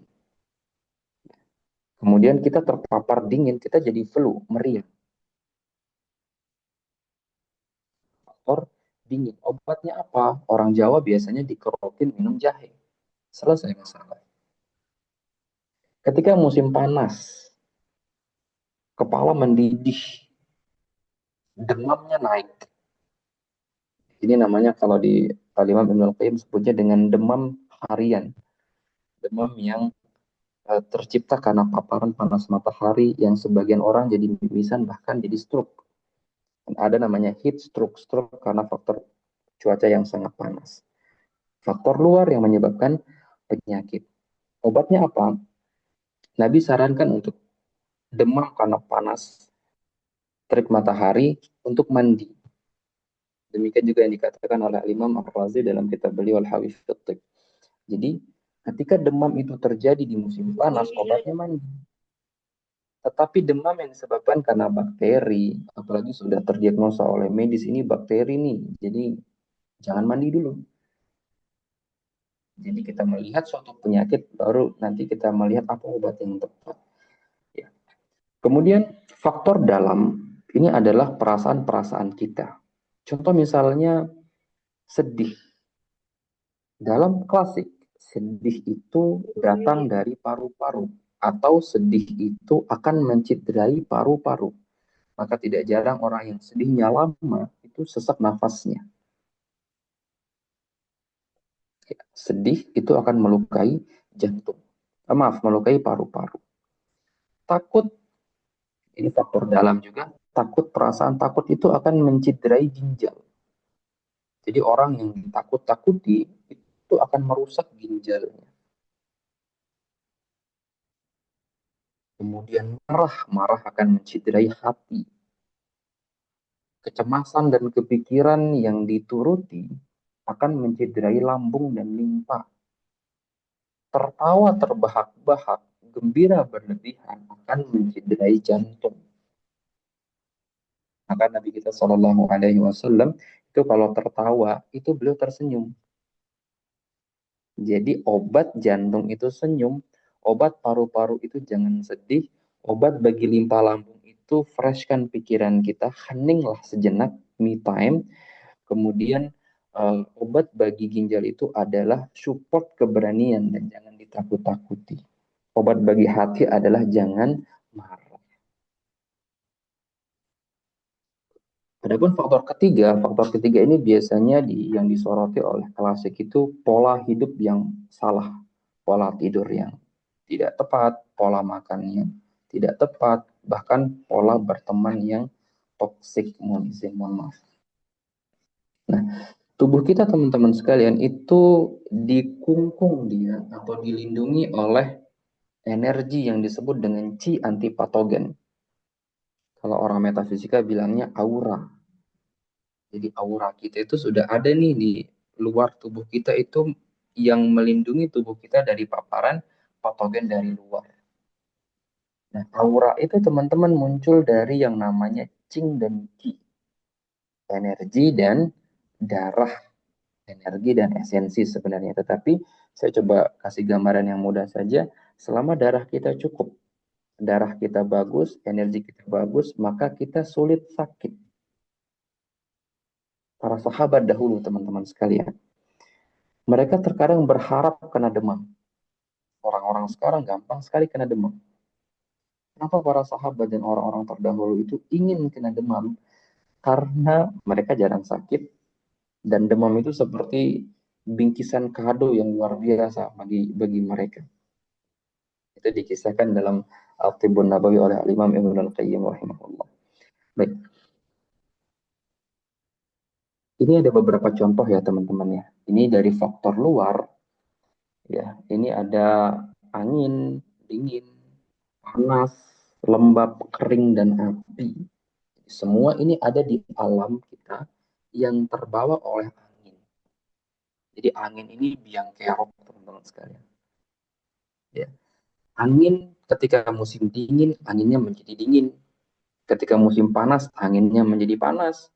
Kemudian kita terpapar dingin, kita jadi flu, meriang. Faktor dingin. Obatnya apa? Orang Jawa biasanya dikerokin minum jahe. Selesai masalah. Ketika musim panas, kepala mendidih, demamnya naik. Ini namanya kalau di Al-Imam Ibnul Qayyim sebutnya dengan demam harian. Demam yang tercipta karena paparan panas matahari yang sebagian orang jadi mimisan bahkan jadi stroke. Dan ada namanya heat stroke, stroke karena faktor cuaca yang sangat panas. Faktor luar yang menyebabkan penyakit. Obatnya apa? Nabi sarankan untuk demam karena panas, terik matahari, untuk mandi. Demikian juga yang dikatakan oleh Imam Ar-Razi dalam kitab beliau Al-Hawif Fiqh. Jadi, ketika demam itu terjadi di musim panas, obatnya mandi. Tetapi demam yang disebabkan karena bakteri, apalagi sudah terdiagnosa oleh medis ini bakteri nih, jadi jangan mandi dulu. Jadi kita melihat suatu penyakit, baru nanti kita melihat apa obat yang tepat. Ya. Kemudian faktor dalam, ini adalah perasaan-perasaan kita. Contoh misalnya sedih. Dalam klasik, sedih itu datang dari paru-paru, atau sedih itu akan mencederai paru-paru. Maka tidak jarang orang yang sedihnya lama itu sesak nafasnya. Sedih itu akan melukai jantung. Maaf, melukai paru-paru. Takut, ini faktor dalam juga. Takut, perasaan takut itu akan mencederai ginjal. Jadi orang yang takut-takuti itu akan merusak ginjalnya. Kemudian marah, marah akan mencederai hati. Kecemasan dan kepikiran yang dituruti akan mencederai lambung dan limpa. Tertawa terbahak-bahak, gembira berlebihan akan mencederai jantung. Maka Nabi kita Shallallahu Alaihi Wasallam itu kalau tertawa itu beliau tersenyum. Jadi obat jantung itu senyum, obat paru-paru itu jangan sedih, obat bagi limpa lambung itu freshkan pikiran kita, heninglah sejenak, me time. Kemudian obat bagi ginjal itu adalah support keberanian dan jangan ditakut-takuti. Obat bagi hati adalah jangan marah. Adapun faktor ketiga ini biasanya yang disoroti oleh klasik itu pola hidup yang salah, pola tidur yang tidak tepat, pola makannya tidak tepat, bahkan pola berteman yang toksik, mohon maaf. Nah, tubuh kita teman-teman sekalian itu dikungkung dia atau dilindungi oleh energi yang disebut dengan chi antipatogen. Kalau orang metafisika bilangnya aura. Jadi aura kita itu sudah ada nih di luar tubuh kita itu yang melindungi tubuh kita dari paparan patogen dari luar. Nah, aura itu teman-teman muncul dari yang namanya qing dan qi. Energi dan darah, energi dan esensi sebenarnya. Tetapi saya coba kasih gambaran yang mudah saja. Selama darah kita cukup, darah kita bagus, energi kita bagus, maka kita sulit sakit. Para sahabat dahulu teman-teman sekalian, mereka terkadang berharap kena demam. Orang-orang sekarang gampang sekali kena demam. Kenapa para sahabat dan orang-orang terdahulu itu ingin kena demam? Karena mereka jarang sakit, dan demam itu seperti bingkisan kado yang luar biasa bagi mereka. Itu dikisahkan dalam Al-Tibbun Nabawi oleh Imam Ibn Al-Qayyim rahimahullah. Baik, ini ada beberapa contoh ya teman-teman ya. Ini dari faktor luar ya. Ini ada angin, dingin, panas, lembab, kering, dan api. Semua ini ada di alam kita yang terbawa oleh angin. Jadi angin ini biang kerok teman-teman sekalian. Ya. Angin ketika musim dingin, anginnya menjadi dingin. Ketika musim panas, anginnya menjadi panas.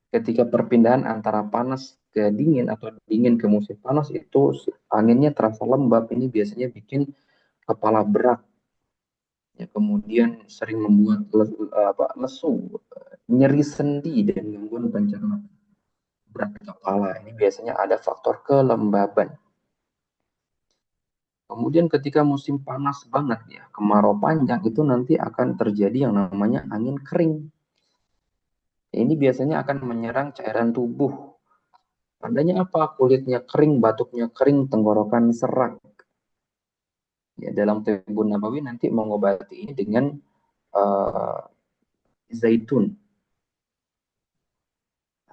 Ketika perpindahan antara panas ke dingin atau dingin ke musim panas itu anginnya terasa lembab. Ini biasanya bikin kepala berat. Ya, kemudian sering membuat lesu, nyeri sendi dan gangguan pencernaan. Berat kepala ini biasanya ada faktor kelembaban. Kemudian ketika musim panas banget ya, kemarau panjang itu nanti akan terjadi yang namanya angin kering. Ini biasanya akan menyerang cairan tubuh. Tandanya apa? Kulitnya kering, batuknya kering, tenggorokan serak. Ya, dalam Tibbun Nabawi nanti mengobati ini dengan uh, zaitun,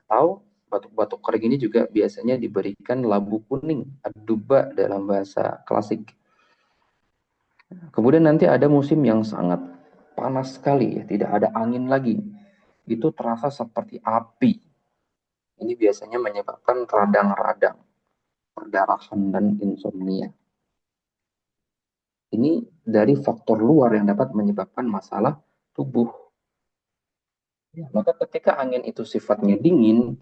atau batuk-batuk kering ini juga biasanya diberikan labu kuning, aduba dalam bahasa klasik. Kemudian nanti ada musim yang sangat panas sekali, ya, tidak ada angin lagi. Itu terasa seperti api. Ini biasanya menyebabkan radang-radang, perdarahan, dan insomnia. Ini dari faktor luar yang dapat menyebabkan masalah tubuh. Ya, maka ketika angin itu sifatnya dingin,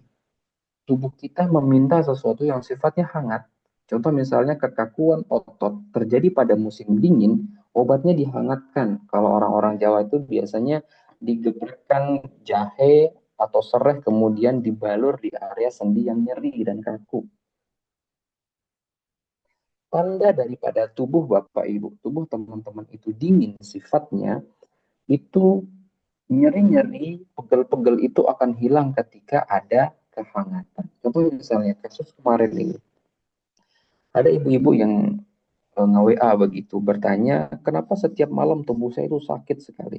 tubuh kita meminta sesuatu yang sifatnya hangat. Contoh misalnya kekakuan otot terjadi pada musim dingin, obatnya dihangatkan. Kalau orang-orang Jawa itu biasanya digeprekkan jahe atau sereh kemudian dibalur di area sendi yang nyeri dan kaku. Tanda daripada tubuh Bapak Ibu, tubuh teman-teman itu dingin sifatnya, itu nyeri-nyeri, pegel-pegel itu akan hilang ketika ada kehangatan. Contoh misalnya kasus kemarin ini, ada ibu-ibu yang nge-WA begitu, bertanya, kenapa setiap malam tubuh saya itu sakit sekali?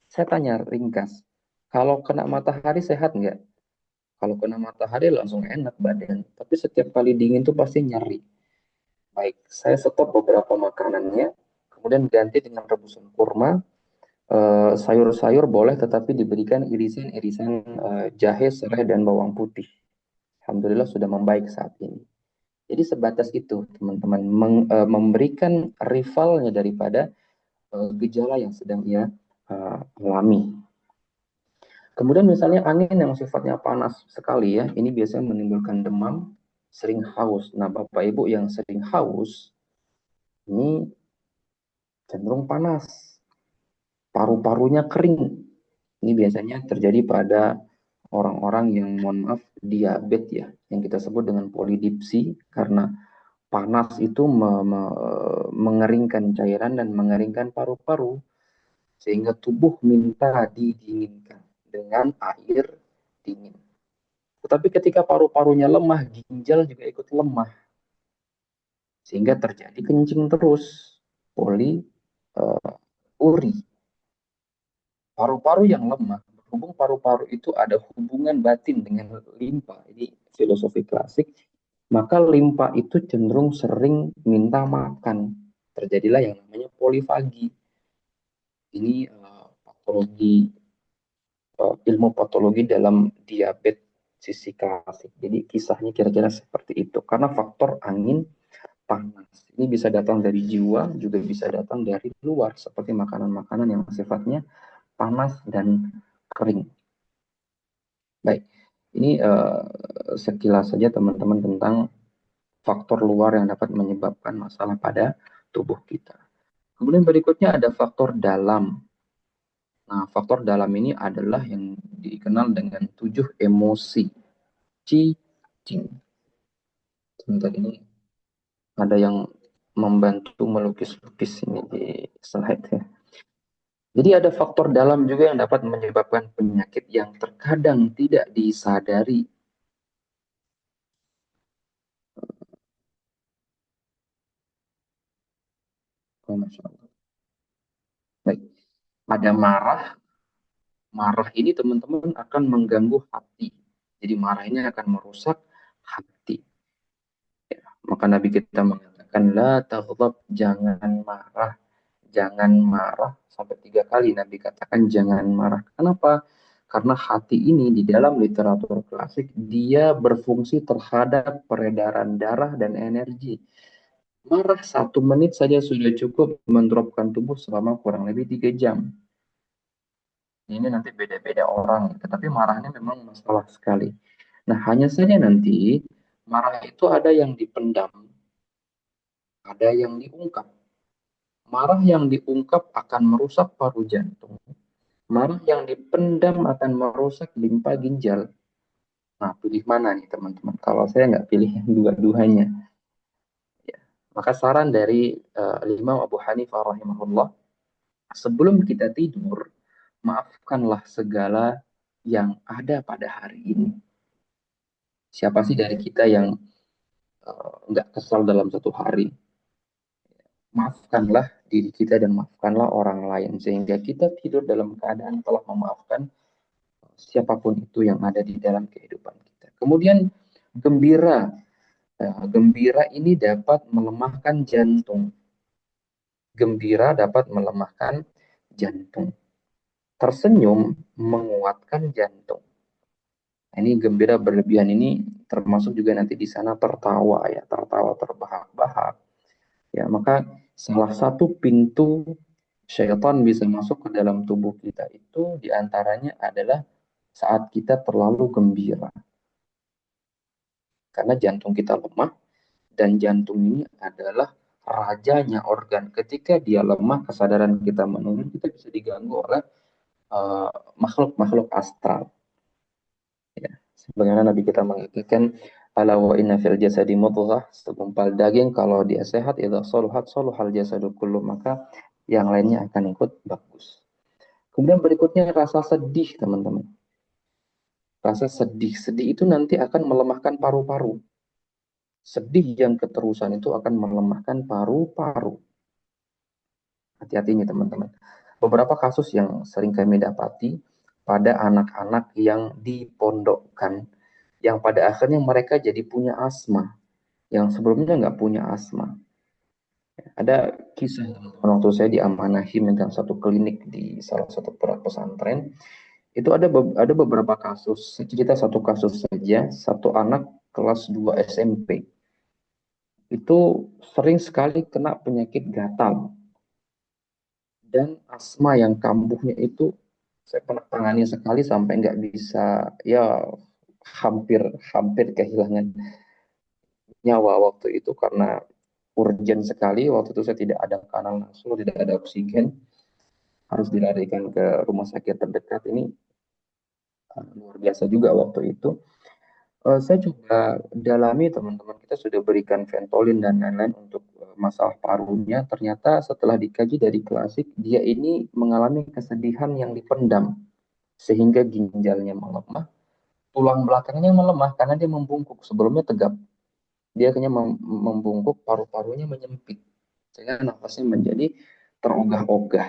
Saya tanya ringkas, kalau kena matahari sehat nggak? Kalau kena matahari langsung enak badan, tapi setiap kali dingin tuh pasti nyeri. Baik, saya stop beberapa makanannya, kemudian ganti dengan rebusan kurma, sayur-sayur boleh tetapi diberikan irisan-irisan jahe, serai, dan bawang putih. Alhamdulillah sudah membaik saat ini. Jadi sebatas itu teman-teman, memberikan rivalnya daripada gejala yang sedang ia alami. Kemudian misalnya angin yang sifatnya panas sekali ya, ini biasanya menimbulkan demam, sering haus. Nah Bapak Ibu yang sering haus, ini cenderung panas, paru-parunya kering. Ini biasanya terjadi pada orang-orang yang mohon maaf diabetes ya, yang kita sebut dengan polidipsi, karena panas itu mengeringkan cairan dan mengeringkan paru-paru sehingga tubuh minta didinginkan dengan air dingin. Tetapi ketika paru-parunya lemah, ginjal juga ikut lemah sehingga terjadi kencing terus, poli uri. Paru-paru yang lemah, berhubung paru-paru itu ada hubungan batin dengan limpa, ini filosofi klasik, maka limpa itu cenderung sering minta makan. Terjadilah yang namanya polifagi. Ini ilmu patologi dalam diabetes sisi klasik. Jadi kisahnya kira-kira seperti itu. Karena faktor angin panas. Ini bisa datang dari jiwa, juga bisa datang dari luar, seperti makanan-makanan yang sifatnya panas dan kering. Baik, ini sekilas saja teman-teman tentang faktor luar yang dapat menyebabkan masalah pada tubuh kita. Kemudian berikutnya ada faktor dalam. Nah, faktor dalam ini adalah yang dikenal dengan 7 emosi. Cicing. Sebentar ini ada yang membantu melukis-lukis ini di slide ya. Jadi ada faktor dalam juga yang dapat menyebabkan penyakit yang terkadang tidak disadari. Oh, Masya Allah. Baik. Ada marah. Marah ini teman-teman akan mengganggu hati. Jadi marah ini akan merusak hati. Maka Nabi kita mengatakan, la taghdab, jangan marah. Jangan marah. Sampai 3 kali Nabi katakan jangan marah. Kenapa? Karena hati ini di dalam literatur klasik, dia berfungsi terhadap peredaran darah dan energi. Marah 1 menit saja sudah cukup mendropkan tubuh selama kurang lebih 3 jam. Ini nanti beda-beda orang, tetapi marahnya memang masalah sekali. Nah, hanya saja nanti marah itu ada yang dipendam, ada yang diungkap. Marah yang diungkap akan merusak paru jantung. Marah yang dipendam akan merusak limpa ginjal. Nah, pilih mana nih teman-teman? Kalau saya nggak pilih yang dua-duanya. Ya. Maka saran dari Imam Abu Hanifah rahimahullah, sebelum kita tidur, maafkanlah segala yang ada pada hari ini. Siapa sih dari kita yang nggak kesal dalam satu hari? Maafkanlah diri kita dan maafkanlah orang lain, sehingga kita tidur dalam keadaan telah memaafkan siapapun itu yang ada di dalam kehidupan kita. Kemudian gembira. Gembira ini dapat melemahkan jantung. Gembira dapat melemahkan jantung. Tersenyum menguatkan jantung. Ini gembira berlebihan ini termasuk juga nanti di sana tertawa ya, tertawa terbahak-bahak. Ya, maka salah satu pintu syaitan bisa masuk ke dalam tubuh kita itu diantaranya adalah saat kita terlalu gembira. Karena jantung kita lemah, dan jantung ini adalah rajanya organ. Ketika dia lemah, kesadaran kita menurun, kita bisa diganggu oleh makhluk-makhluk astral. Ya. Sebagaimana Nabi kita mengatakan, ala wa inna fil jasadi mudghah, segumpal daging kalau dia sehat, idza saluhat saluhal jasadu kullu, maka yang lainnya akan ikut bagus. Kemudian berikutnya rasa sedih, teman-teman. Rasa sedih. Sedih itu nanti akan melemahkan paru-paru. Sedih yang keterusan itu akan melemahkan paru-paru. Hati-hati nih teman-teman. Beberapa kasus yang sering kami dapati pada anak-anak yang dipondokkan, yang pada akhirnya mereka jadi punya asma, yang sebelumnya nggak punya asma. Ada kisah waktu saya diamanahi dengan satu klinik di salah satu pesantren, itu ada beberapa kasus. Saya cerita satu kasus saja, satu anak kelas 2 SMP itu sering sekali kena penyakit gatal dan asma yang kambuhnya itu saya pernah tangani sekali sampai nggak bisa, ya hampir hampir kehilangan nyawa waktu itu karena urgent sekali. Waktu itu saya tidak ada kanal langsung, tidak ada oksigen, harus dilarikan ke rumah sakit terdekat. Ini luar biasa juga waktu itu. Saya coba dalami, teman-teman, kita sudah berikan Ventolin dan lain-lain untuk masalah parunya. Ternyata setelah dikaji dari klasik, dia ini mengalami kesedihan yang dipendam sehingga ginjalnya melemah, tulang belakangnya melemah karena dia membungkuk, sebelumnya tegap. Dia akhirnya membungkuk, paru-parunya menyempit sehingga nafasnya menjadi terogah-ogah.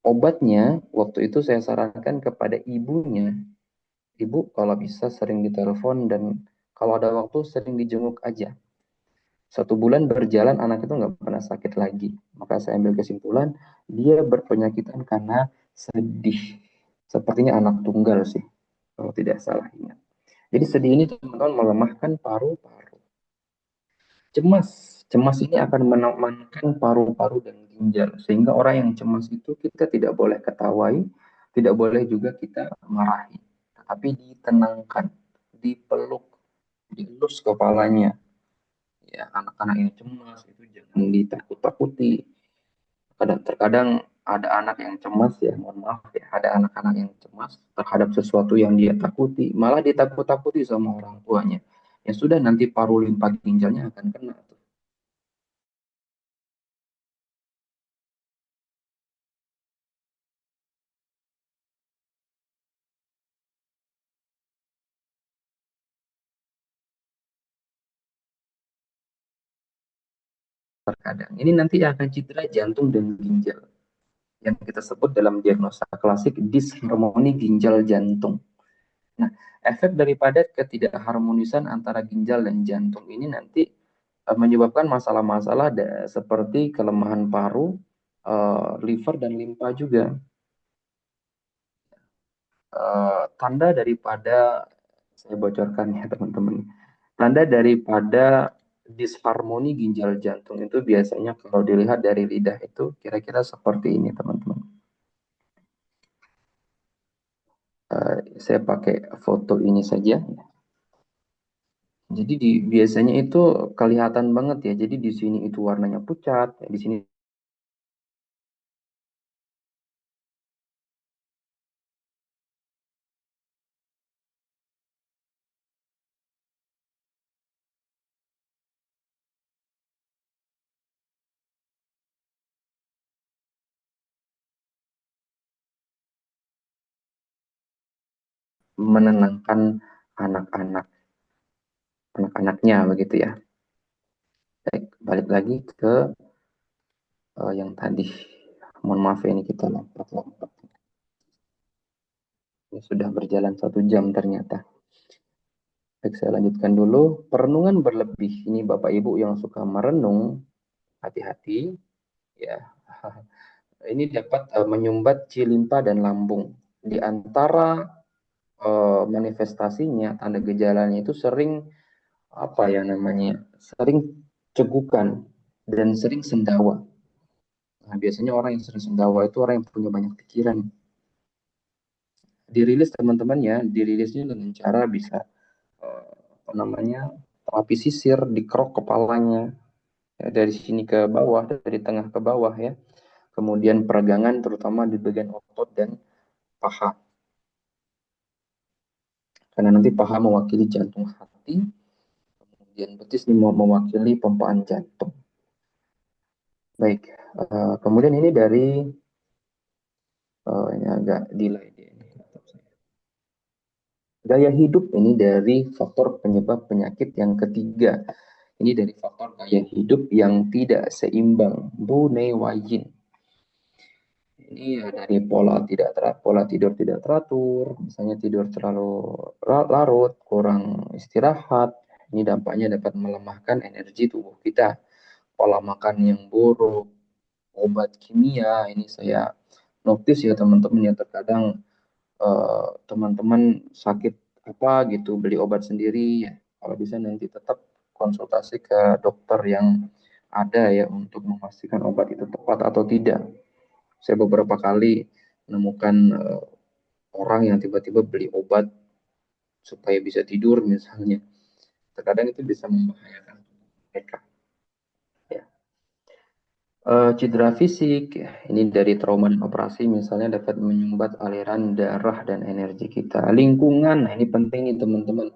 Obatnya waktu itu saya sarankan kepada ibunya, ibu kalau bisa sering ditelepon dan kalau ada waktu sering dijenguk aja. 1 bulan berjalan, anak itu nggak pernah sakit lagi. Maka saya ambil kesimpulan dia berpenyakitan karena sedih. Sepertinya anak tunggal sih, kalau tidak salah ingat. Jadi sedih ini teman-teman melemahkan paru-paru. Cemas, cemas ini akan menemankan paru-paru dan ginjal. Sehingga orang yang cemas itu kita tidak boleh ketawai, tidak boleh juga kita marahi. Tetapi ditenangkan, dipeluk, dielus kepalanya. Ya, anak-anak yang cemas itu jangan ditakut-takuti. Terkadang ada anak yang cemas, ya mohon maaf ya, ada anak-anak yang cemas terhadap sesuatu yang dia takuti, malah ditakut-takuti sama orang tuanya. Ya sudah, nanti paru limpa ginjalnya akan kena tuh. Terkadang ini nanti akan cedera jantung dan ginjal, yang kita sebut dalam diagnosa klasik disharmoni ginjal jantung. Nah, efek daripada ketidakharmonisan antara ginjal dan jantung ini nanti menyebabkan masalah-masalah seperti kelemahan paru, liver dan limpa juga. Tanda daripada, saya bocorkan ya teman-teman, tanda daripada disharmoni ginjal jantung itu biasanya kalau dilihat dari lidah itu kira-kira seperti ini teman-teman. Saya pakai foto ini saja. Jadi biasanya itu kelihatan banget ya. Jadi di sini itu warnanya pucat, di sini menenangkan anak-anaknya begitu ya. Baik, balik lagi ke yang tadi. Mohon maaf ya, ini kita lompat-lompat. Ini sudah berjalan 1 jam ternyata. Baik, saya lanjutkan dulu. Perenungan berlebih. Ini Bapak Ibu yang suka merenung, hati-hati ya. Ini dapat menyumbat cilimpa dan lambung. Di antara manifestasinya, tanda gejalanya itu sering apa ya namanya? Sering cegukan dan sering sendawa. Nah, biasanya orang yang sering sendawa itu orang yang punya banyak pikiran. Dirilis teman-teman ya, dirilisnya dengan cara bisa apa namanya? Terapi sisir, dikerok kepalanya ya, dari sini ke bawah, dari tengah ke bawah ya. Kemudian peregangan terutama di bagian otot dan paha. Karena nanti paha mewakili jantung hati, kemudian betis ini mewakili pompaan jantung. Baik, kemudian ini dari ini agak delay ini. Gaya hidup ini dari faktor penyebab penyakit yang ketiga. Ini dari faktor gaya hidup yang tidak seimbang. Bu Wajin. Ini ya dari pola tidur tidak teratur, misalnya tidur terlalu larut, kurang istirahat. Ini dampaknya dapat melemahkan energi tubuh kita. Pola makan yang buruk, obat kimia, ini saya notice ya teman-teman ya, terkadang teman-teman sakit apa gitu beli obat sendiri ya. Kalau bisa nanti tetap konsultasi ke dokter yang ada ya untuk memastikan obat itu tepat atau tidak. Saya beberapa kali menemukan orang yang tiba-tiba beli obat supaya bisa tidur misalnya. Terkadang itu bisa membahayakan mereka. Ya. Cedera fisik, ya. Ini dari trauma dan operasi misalnya dapat menyumbat aliran darah dan energi kita. Lingkungan, nah ini penting nih teman-teman.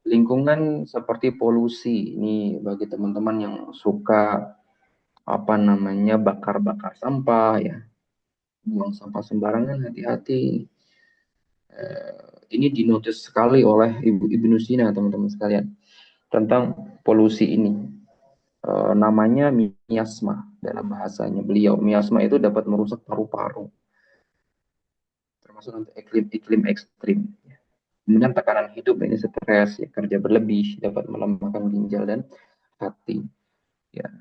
Lingkungan seperti polusi, ini bagi teman-teman yang suka apa namanya bakar-bakar sampah ya, buang sampah sembarangan, hati-hati. Ini dinotis sekali oleh Ibnu Sina teman-teman sekalian tentang polusi ini. Namanya miasma dalam bahasanya beliau. Miasma itu dapat merusak paru-paru, termasuk untuk iklim ekstrim. Kemudian tekanan hidup ini stres, ya, kerja berlebih dapat melemahkan ginjal dan hati. Ya,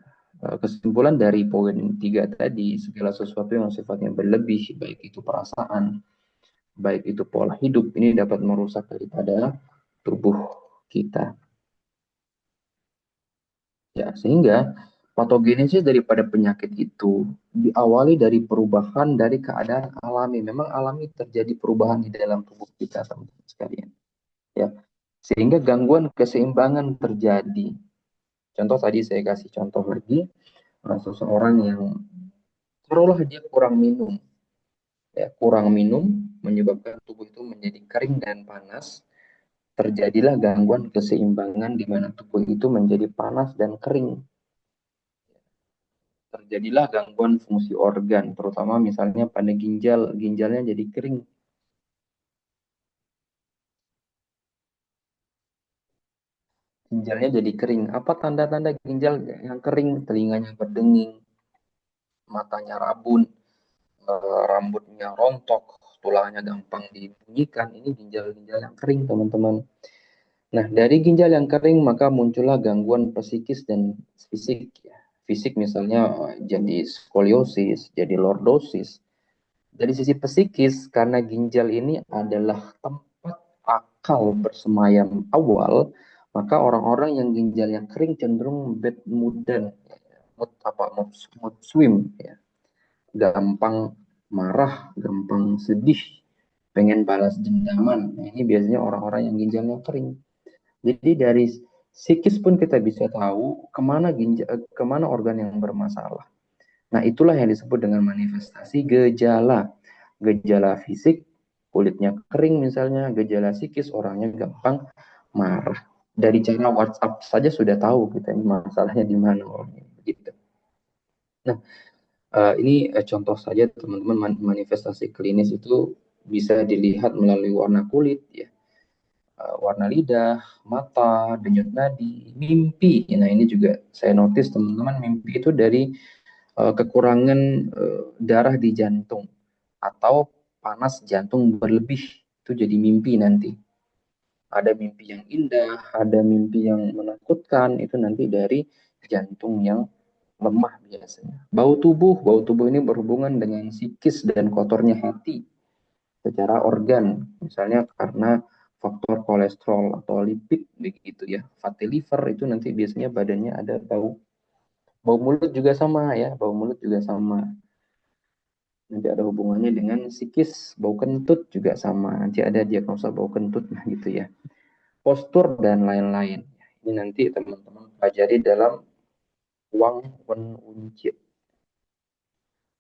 kesimpulan dari poin 3 tadi, segala sesuatu yang sifatnya berlebih, baik itu perasaan, baik itu pola hidup, ini dapat merusak daripada tubuh kita. Ya, sehingga patogenesis daripada penyakit itu diawali dari perubahan dari keadaan alami. Memang alami terjadi perubahan di dalam tubuh kita, teman-teman sekalian. Ya, sehingga gangguan keseimbangan terjadi. Contoh tadi saya kasih contoh lagi, seseorang yang taruhlah dia kurang minum, ya kurang minum menyebabkan tubuh itu menjadi kering dan panas. Terjadilah gangguan keseimbangan di mana tubuh itu menjadi panas dan kering. Terjadilah gangguan fungsi organ, terutama misalnya pada ginjalnya jadi kering. Ginjalnya jadi kering. Apa tanda-tanda ginjal yang kering? Telinganya berdenging, matanya rabun, rambutnya rontok, tulangnya gampang dibunyikan. Ini ginjal-ginjal yang kering, teman-teman. Nah, dari ginjal yang kering maka muncullah gangguan psikis dan fisik. Ya. Fisik misalnya jadi skoliosis, jadi lordosis. Dari sisi psikis, karena ginjal ini adalah tempat akal bersemayam awal, maka orang-orang yang ginjalnya kering cenderung bad mood dan mood swing, ya. Gampang marah, gampang sedih, pengen balas dendaman. Nah, ini biasanya orang-orang yang ginjalnya kering. Jadi dari psikis pun kita bisa tahu kemana organ yang bermasalah. Nah, itulah yang disebut dengan manifestasi gejala. Gejala fisik, kulitnya kering misalnya, gejala psikis, orangnya gampang marah. Dari cara WhatsApp saja sudah tahu kita ini masalahnya di mana orangnya. Begitu. Nah, ini contoh saja teman-teman, manifestasi klinis itu bisa dilihat melalui warna kulit, ya. warna lidah, mata, denyut nadi, mimpi. Nah, ini juga saya notice teman-teman, mimpi itu dari kekurangan darah di jantung atau panas jantung berlebih, itu jadi mimpi nanti. Ada mimpi yang indah, ada mimpi yang menakutkan, itu nanti dari jantung yang lemah biasanya. Bau tubuh ini berhubungan dengan psikis dan kotornya hati secara organ, misalnya karena faktor kolesterol atau lipid begitu ya. Fatty liver itu nanti biasanya badannya ada bau. Bau mulut juga sama ya, bau mulut juga sama. Nanti ada hubungannya dengan psikis, bau kentut juga sama. Nanti ada diagnosa bau kentut nah gitu ya. Postur dan lain-lain. Ini nanti teman-teman pelajari dalam Wang Wen Uncit.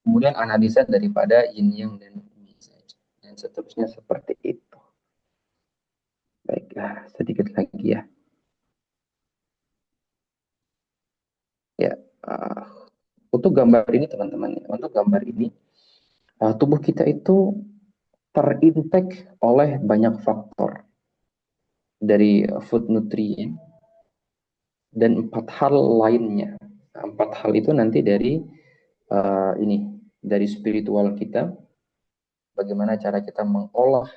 Kemudian analisa daripada yin yang dan seterusnya seperti itu. Baiklah, sedikit lagi ya. Ya, untuk gambar ini teman-teman, untuk gambar ini tubuh kita itu terinfek oleh banyak faktor dari food nutrient dan 4 hal lainnya. Nah, 4 hal itu nanti dari ini dari spiritual kita, bagaimana cara kita mengolah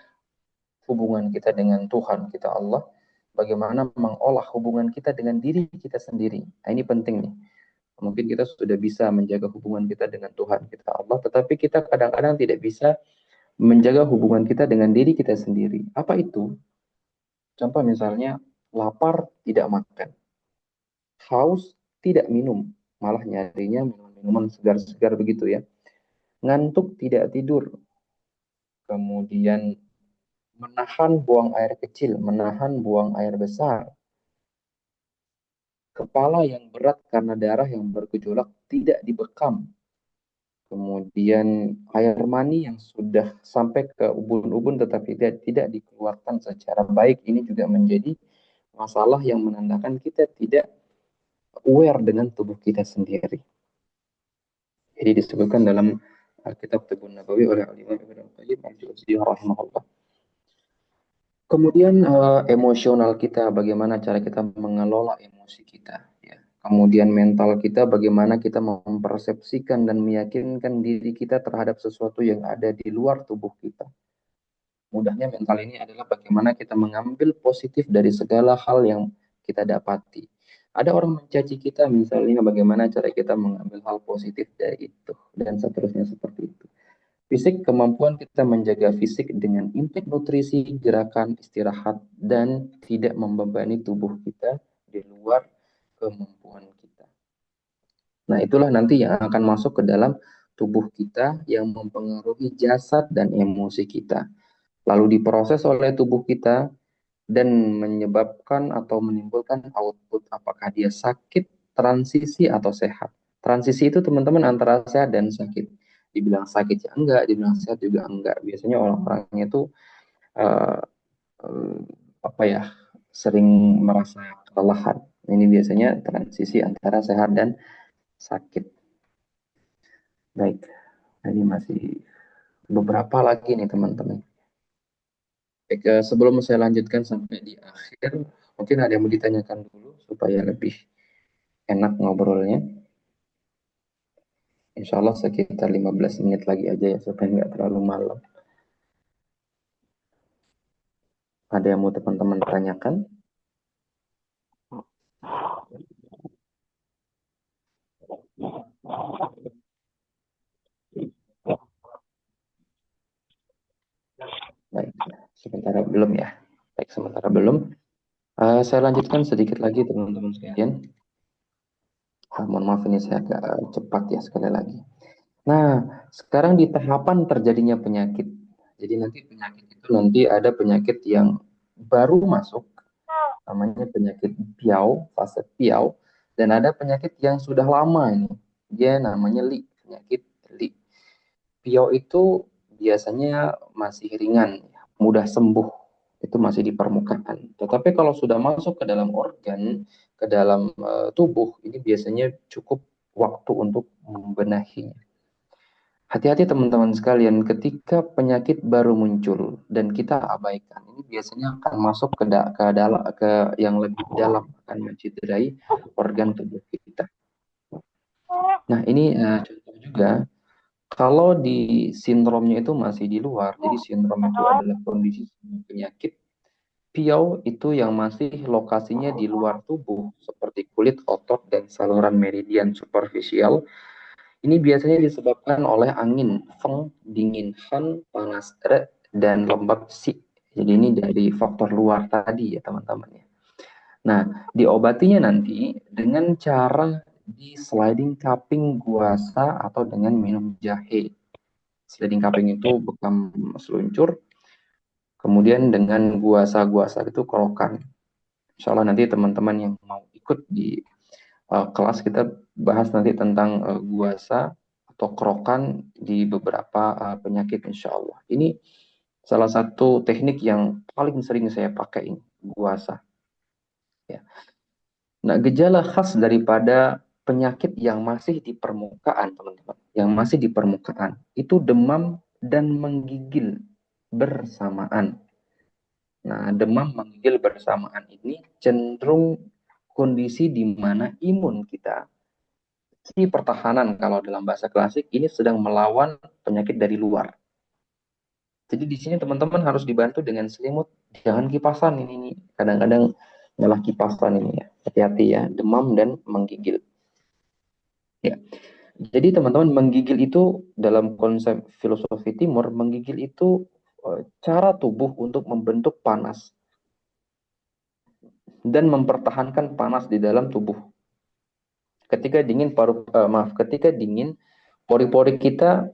hubungan kita dengan Tuhan kita Allah, bagaimana mengolah hubungan kita dengan diri kita sendiri. Nah, ini penting nih. Mungkin kita sudah bisa menjaga hubungan kita dengan Tuhan kita Allah, tetapi kita kadang-kadang tidak bisa menjaga hubungan kita dengan diri kita sendiri. Apa itu? Contoh misalnya, lapar tidak makan, haus tidak minum, malah nyarinya minuman segar-segar begitu ya. Ngantuk tidak tidur, kemudian menahan buang air kecil, menahan buang air besar, kepala yang berat karena darah yang bergejolak tidak dibekam, kemudian air mani yang sudah sampai ke ubun-ubun tetapi tidak dikeluarkan secara baik, ini juga menjadi masalah yang menandakan kita tidak aware dengan tubuh kita sendiri. Jadi disebutkan dalam kitab Tibbun Nabawi oleh Al-Imam Ibnu Qayyim al-Jauziyah rahimahullah. Kemudian emosional kita, bagaimana cara kita mengelola emosi kita, ya. Kemudian mental kita, bagaimana kita mempersepsikan dan meyakinkan diri kita terhadap sesuatu yang ada di luar tubuh kita. Mudahnya mental ini adalah bagaimana kita mengambil positif dari segala hal yang kita dapati. Ada orang mencaci kita, misalnya bagaimana cara kita mengambil hal positif dari itu, dan seterusnya seperti itu. Fisik, kemampuan kita menjaga fisik dengan intake nutrisi, gerakan, istirahat, dan tidak membebani tubuh kita di luar kemampuan kita. Nah, itulah nanti yang akan masuk ke dalam tubuh kita yang mempengaruhi jasad dan emosi kita. Lalu diproses oleh tubuh kita dan menyebabkan atau menimbulkan output apakah dia sakit, transisi, atau sehat. Transisi itu teman-teman antara sehat dan sakit. Dibilang sakit ya enggak, dibilang sehat juga enggak. Biasanya orang-orangnya itu uh, uh, apa ya, sering merasa kelelahan. Ini biasanya transisi antara sehat dan sakit. Baik, ini masih beberapa lagi nih teman-teman. Sebelum saya lanjutkan sampai di akhir, mungkin ada yang mau ditanyakan dulu supaya lebih enak ngobrolnya. Insya Allah sekitar 15 menit lagi aja ya, supaya nggak terlalu malam. Ada yang mau teman-teman tanyakan? Baik, sementara belum ya. Baik, sementara belum. Saya lanjutkan sedikit lagi teman-teman sekalian. Mohon maaf ini saya agak cepat ya sekali lagi. Nah, sekarang di tahapan terjadinya penyakit. Jadi nanti penyakit itu nanti ada penyakit yang baru masuk, namanya penyakit piau, fase piau, dan ada penyakit yang sudah lama ini. Dia namanya li, penyakit li. Piau itu biasanya masih ringan, mudah sembuh, itu masih di permukaan. Tetapi kalau sudah masuk ke dalam organ, ke dalam tubuh, ini biasanya cukup waktu untuk membenahinya. Hati-hati teman-teman sekalian, ketika penyakit baru muncul dan kita abaikan, ini biasanya akan masuk ke yang lebih dalam, akan mencederai organ tubuh kita. Nah, ini contoh juga kalau di sindromnya itu masih di luar, jadi sindrom itu adalah kondisi penyakit piau itu yang masih lokasinya di luar tubuh, seperti kulit, otot, dan saluran meridian superficial. Ini biasanya disebabkan oleh angin, feng, dingin, han, panas, re, dan lembab, si. Jadi ini dari faktor luar tadi ya teman-teman ya. Nah, diobatinya nanti dengan cara di sliding cupping guasa atau dengan minum jahe. Sliding cupping itu bekam seluncur, kemudian dengan guasa-guasa itu kerokan. Insya Allah nanti teman-teman yang mau ikut di kelas kita bahas nanti tentang guasa atau kerokan di beberapa penyakit insya Allah. Ini salah satu teknik yang paling sering saya pakai ini, guasa. Ya. Nah, gejala khas daripada penyakit yang masih di permukaan, teman-teman, yang masih di permukaan, itu demam dan menggigil bersamaan. Nah, demam menggigil bersamaan ini cenderung kondisi di mana imun kita, si pertahanan kalau dalam bahasa klasik, ini sedang melawan penyakit dari luar. Jadi di sini teman-teman harus dibantu dengan selimut, jangan kipasan ini. Kadang-kadang nyala kipasan ini ya. Hati-hati ya, demam dan menggigil. Ya. Jadi teman-teman, menggigil itu dalam konsep filosofi timur, menggigil itu cara tubuh untuk membentuk panas dan mempertahankan panas di dalam tubuh. Ketika dingin, pori-pori kita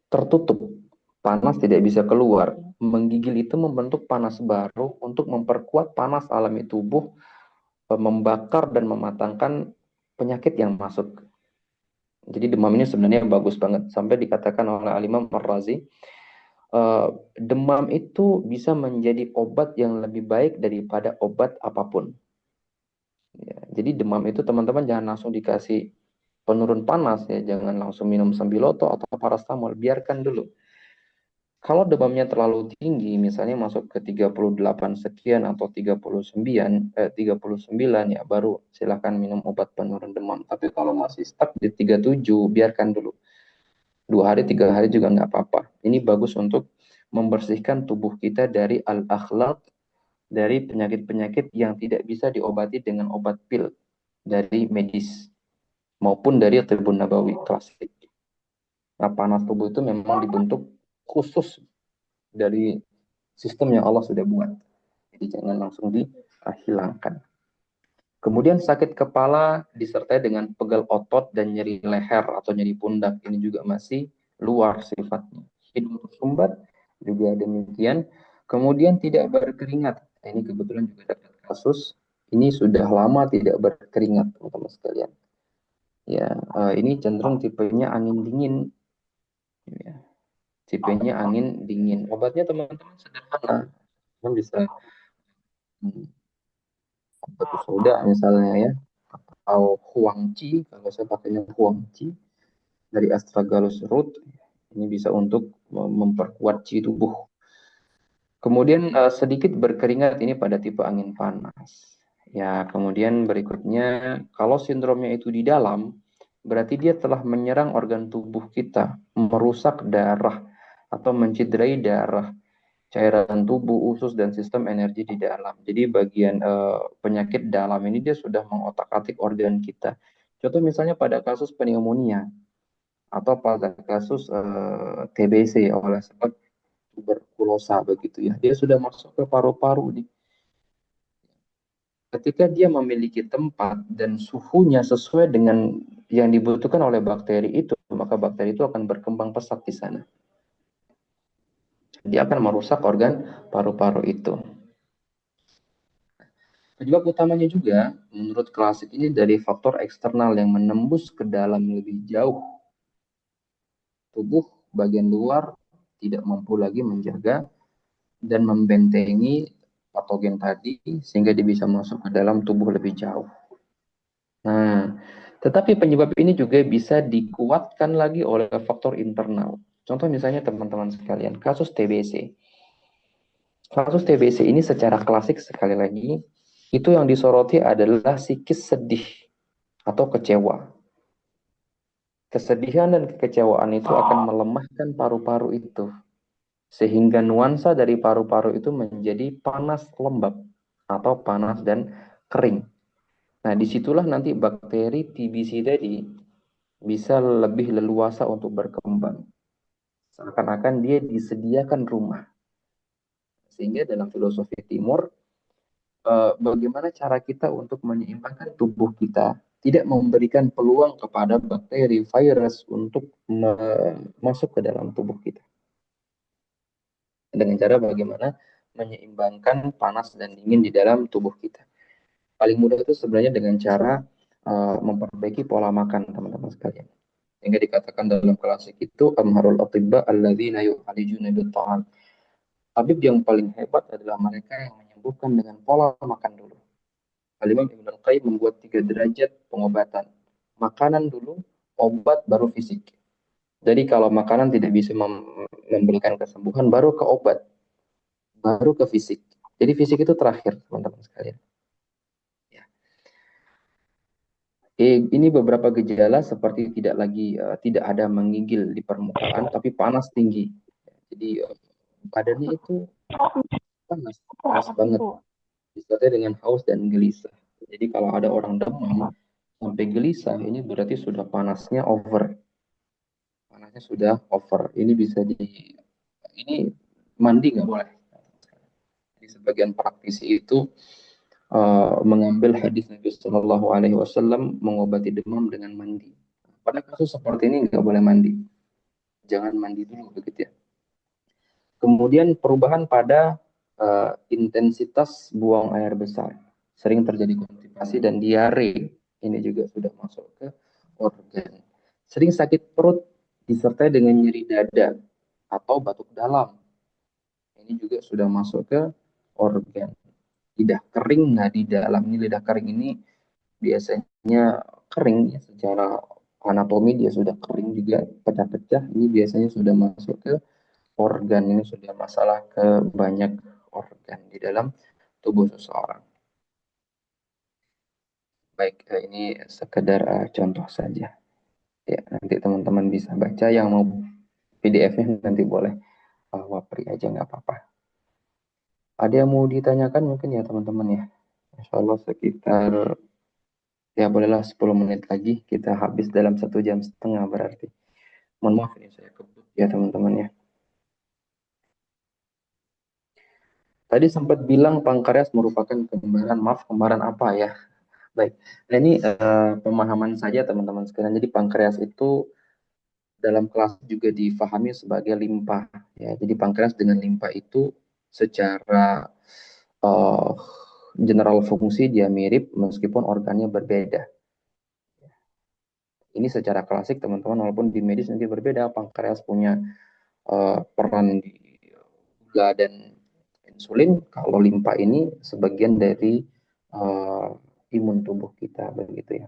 tertutup, panas tidak bisa keluar. Menggigil itu membentuk panas baru untuk memperkuat panas alami tubuh, membakar dan mematangkan penyakit yang masuk. Jadi demam ini sebenarnya bagus banget. Sampai dikatakan oleh Al-Imam Ar-Razi, demam itu bisa menjadi obat yang lebih baik daripada obat apapun. Ya, jadi demam itu teman-teman jangan langsung dikasih penurun panas ya, jangan langsung minum sambiloto atau paracetamol, biarkan dulu. Kalau demamnya terlalu tinggi, misalnya masuk ke 38 sekian atau 39 ya baru silakan minum obat penurun demam. Tapi kalau masih stuck di 37, biarkan dulu. 2 hari, 3 hari juga nggak apa-apa. Ini bagus untuk membersihkan tubuh kita dari al-akhlaq, dari penyakit-penyakit yang tidak bisa diobati dengan obat pil dari medis maupun dari Tibbun Nabawi klasik. Nah, panas tubuh itu memang dibentuk khusus dari sistem yang Allah sudah buat. Jadi jangan langsung dihilangkan. Kemudian sakit kepala disertai dengan pegal otot dan nyeri leher atau nyeri pundak. Ini juga masih luar sifatnya. Hidung tersumbat juga demikian. Kemudian tidak berkeringat. Ini kebetulan juga dapat kasus. Ini sudah lama tidak berkeringat, teman-teman sekalian. Ya, ini cenderung tipenya angin dingin. Ya, tipenya angin dingin. Obatnya teman-teman sederhana. Teman bisa batu soda misalnya ya, atau huangqi, kalau saya pakainya huangqi dari astragalus root, ini bisa untuk memperkuat qi tubuh. Kemudian sedikit berkeringat ini pada tipe angin panas. Ya, kemudian berikutnya kalau sindromnya itu di dalam, berarti dia telah menyerang organ tubuh kita, merusak darah atau mencederai darah, cairan tubuh, usus, dan sistem energi di dalam. Jadi bagian penyakit dalam ini dia sudah mengotak-atik organ kita. Contoh misalnya pada kasus pneumonia atau pada kasus TBC oleh sebab tuberkulosa begitu ya. Dia sudah masuk ke paru-paru nih. Ketika dia memiliki tempat dan suhunya sesuai dengan yang dibutuhkan oleh bakteri itu, maka bakteri itu akan berkembang pesat di sana. Dia akan merusak organ paru-paru itu. Penyebab utamanya juga, menurut klasik ini dari faktor eksternal yang menembus ke dalam lebih jauh. Tubuh bagian luar tidak mampu lagi menjaga dan membentengi patogen tadi sehingga dia bisa masuk ke dalam tubuh lebih jauh. Nah, Tetapi penyebab ini juga bisa dikuatkan lagi oleh faktor internal. Contoh misalnya teman-teman sekalian, kasus TBC. Kasus TBC ini secara klasik sekali lagi, itu yang disoroti adalah psikis sedih atau kecewa. Kesedihan dan kekecewaan itu akan melemahkan paru-paru itu. Sehingga nuansa dari paru-paru itu menjadi panas lembab atau panas dan kering. Nah, disitulah nanti bakteri TBC tadi bisa lebih leluasa untuk berkembang. Seakan-akan dia disediakan rumah. Sehingga dalam filosofi timur, bagaimana cara kita untuk menyeimbangkan tubuh kita, tidak memberikan peluang kepada bakteri, virus untuk masuk ke dalam tubuh kita. Dengan cara bagaimana menyeimbangkan panas dan dingin di dalam tubuh kita. Paling mudah itu sebenarnya dengan cara memperbaiki pola makan, teman-teman sekalian. Sehingga dikatakan dalam klasik itu amharul atibba alladzina yu'alijuna bit-ta'am. Tabib yang paling hebat adalah mereka yang menyembuhkan dengan pola makan dulu. Al-Imam Ibn Al-Qayyim membuat 3 derajat pengobatan. Makanan dulu, obat baru fisik. Jadi kalau makanan tidak bisa memberikan kesembuhan, baru ke obat, baru ke fisik. Jadi fisik itu terakhir, teman-teman sekalian. Ya. Ini beberapa gejala seperti tidak ada menggigil di permukaan, tapi panas tinggi. Jadi badannya itu panas, panas banget. Disertai dengan haus dan gelisah. Jadi kalau ada orang demam sampai gelisah, ini berarti sudah panasnya over. Panasnya sudah over. Ini mandi nggak boleh. Di sebagian praktisi itu mengambil hadis Nabi Shallallahu Alaihi Wasallam mengobati demam dengan mandi. Pada kasus seperti ini nggak boleh mandi. Jangan mandi dulu begitu ya. Kemudian perubahan pada intensitas buang air besar. Sering terjadi konstipasi dan diare. Ini juga sudah masuk ke organ. Sering sakit perut disertai dengan nyeri dada atau batuk dalam. Ini juga sudah masuk ke organ. Lidah kering, nah di dalam ini lidah kering ini biasanya kering ya, secara anatomi dia sudah kering juga pecah-pecah. Ini biasanya sudah masuk ke organ, ini sudah masalah ke banyak organ di dalam tubuh seseorang. Baik, ini sekedar contoh saja. Ya, nanti teman-teman bisa baca, yang mau PDF-nya nanti boleh wapri aja nggak apa-apa. Ada yang mau ditanyakan mungkin ya teman-teman ya. Insya Allah sekitar ya bolehlah 10 menit lagi kita habis dalam 1 jam setengah berarti. Mohon maaf ini saya kebut ya teman-teman ya. Tadi sempat bilang pankreas merupakan kembaran, maaf kembaran apa ya? Baik, nah ini pemahaman saja teman-teman sekalian. Jadi pankreas itu dalam kelas juga difahami sebagai limpa. Ya, jadi pankreas dengan limpa itu secara uh, general fungsi dia mirip meskipun organnya berbeda. Ini secara klasik teman-teman, walaupun di medis nanti berbeda. Pankreas punya peran di gula dan insulin. Kalau limpa ini sebagian dari imun tubuh kita begitu ya.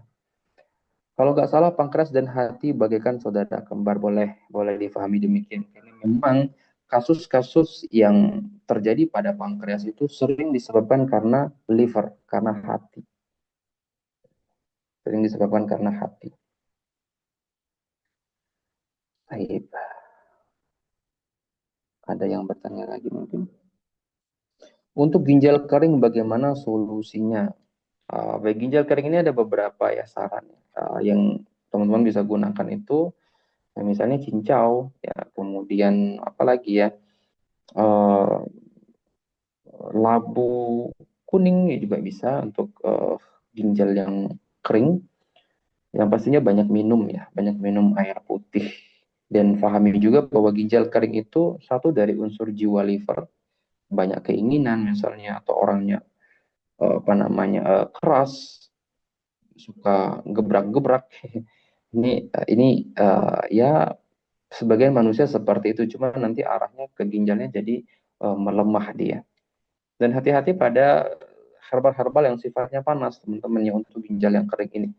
Kalau nggak salah pankreas dan hati bagaikan saudara kembar, boleh difahami demikian. Karena memang kasus-kasus yang terjadi pada pankreas itu sering disebabkan karena liver, karena hati. Sering disebabkan karena hati. Baik. Ada yang bertanya lagi mungkin? Untuk ginjal kering bagaimana solusinya? Baik, ginjal kering ini ada beberapa ya saran yang teman-teman bisa gunakan itu. Misalnya cincau, ya, kemudian apalagi ya, labu kuning ya juga bisa untuk ginjal yang kering. Yang pastinya banyak minum ya, banyak minum air putih. Dan pahami juga bahwa ginjal kering itu satu dari unsur jiwa liver. Banyak keinginan misalnya, atau orangnya keras, suka gebrak-gebrak. Ini ya sebagian manusia seperti itu, cuma nanti arahnya ke ginjalnya jadi melemah dia. Dan hati-hati pada herbal-herbal yang sifatnya panas, teman-teman, yang untuk ginjal yang kering ini.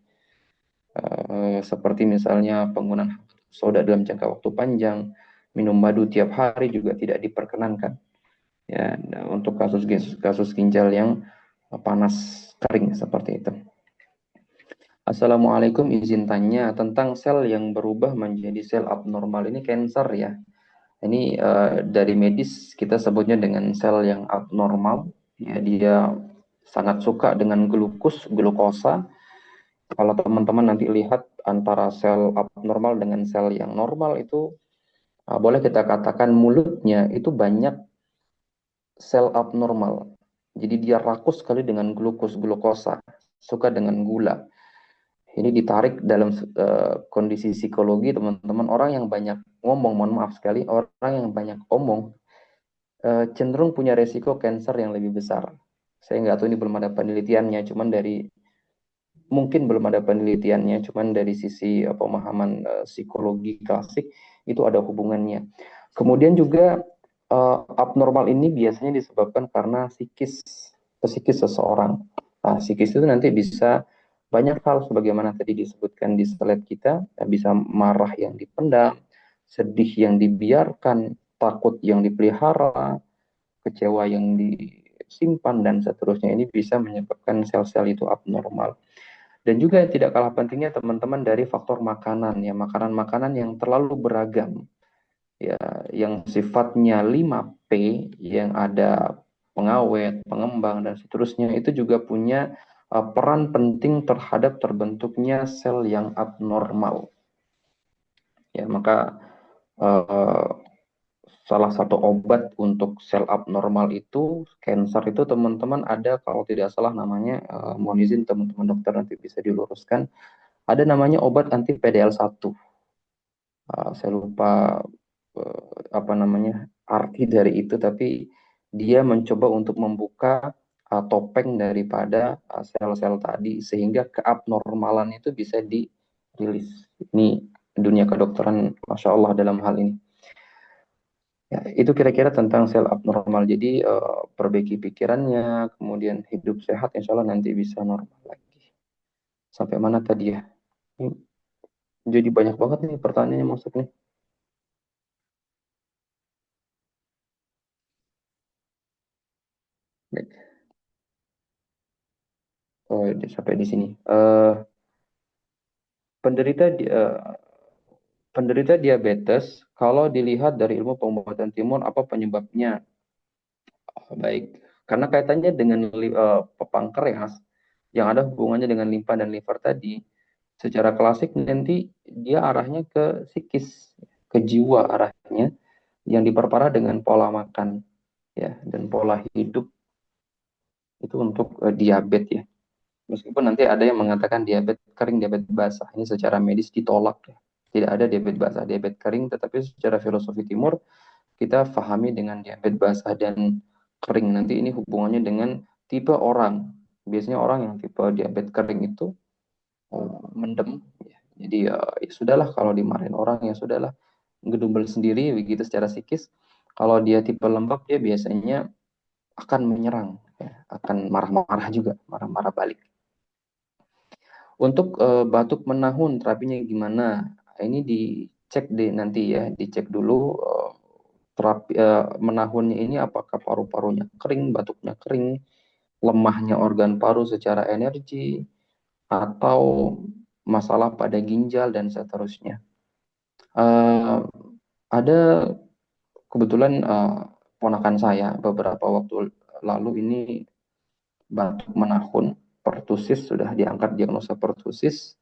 seperti misalnya penggunaan soda dalam jangka waktu panjang, minum madu tiap hari juga tidak diperkenankan. Ya, nah, untuk kasus ginjal yang panas kering seperti itu. Assalamualaikum, izin tanya tentang sel yang berubah menjadi sel abnormal ini kanker ya. Ini dari medis kita sebutnya dengan sel yang abnormal. Ya, dia sangat suka dengan glukosa. Kalau teman-teman nanti lihat antara sel abnormal dengan sel yang normal itu, boleh kita katakan mulutnya itu banyak sel abnormal. Jadi dia rakus sekali dengan glukosa, suka dengan gula. Ini ditarik dalam kondisi psikologi teman-teman. Orang yang banyak ngomong, mohon maaf sekali, orang yang banyak omong cenderung punya resiko kanker yang lebih besar. Saya nggak tahu ini belum ada penelitiannya, mungkin belum ada penelitiannya, cuman dari sisi pemahaman psikologi klasik itu ada hubungannya. Kemudian juga abnormal ini biasanya disebabkan karena psikis seseorang. Nah, psikis itu nanti bisa banyak hal sebagaimana tadi disebutkan di slide kita, bisa marah yang dipendam, sedih yang dibiarkan, takut yang dipelihara, kecewa yang disimpan dan seterusnya. Ini bisa menyebabkan sel-sel itu abnormal. Dan juga yang tidak kalah pentingnya teman-teman dari faktor makanan ya, makanan-makanan yang terlalu beragam ya, yang sifatnya 5P yang ada pengawet, pengembang dan seterusnya itu juga punya peran penting terhadap terbentuknya sel yang abnormal. Ya, maka uh, salah satu obat untuk sel abnormal itu, cancer itu teman-teman ada kalau tidak salah namanya, mohon izin teman-teman dokter nanti bisa diluruskan, ada namanya obat anti PDL1. Saya lupa apa namanya arti dari itu, tapi dia mencoba untuk membuka topeng daripada sel-sel tadi sehingga keabnormalan itu bisa dirilis. Ini dunia kedokteran, masya Allah dalam hal ini. Ya, itu kira-kira tentang sel abnormal. Jadi perbaiki pikirannya, kemudian hidup sehat, insya Allah nanti bisa normal lagi. Sampai mana tadi ya? Ini jadi banyak banget nih pertanyaannya masuk nih. Baik. Oh, sampai di sini. Penderita penderita diabetes, kalau dilihat dari ilmu pengobatan timur, apa penyebabnya? Baik, karena kaitannya dengan pankreas yang ada hubungannya dengan limpa dan liver tadi, secara klasik nanti dia arahnya ke psikis, ke jiwa arahnya, yang diperparah dengan pola makan ya dan pola hidup itu untuk diabetes ya. Meskipun nanti ada yang mengatakan diabetes kering, diabetes basah, ini secara medis ditolak ya. Tidak ada diabetes basah, diabetes kering, tetapi secara filosofi timur kita pahami dengan diabetes basah dan kering. Nanti ini hubungannya dengan tipe orang. Biasanya orang yang tipe diabetes kering itu mendem. Ya. Jadi ya sudahlah, kalau dimarahin orang ya sudahlah, gedubel sendiri begitu secara psikis. Kalau dia tipe lembab, dia biasanya akan menyerang, ya, akan marah-marah juga, marah-marah balik. Untuk batuk menahun terapinya gimana? Ini dicek deh nanti ya, dicek dulu terapi menahunnya ini apakah paru-parunya kering, batuknya kering, lemahnya organ paru secara energi, atau masalah pada ginjal dan seterusnya. Uh, ada kebetulan ponakan saya beberapa waktu lalu ini batuk menahun, pertusis, sudah diangkat diagnosa pertusis.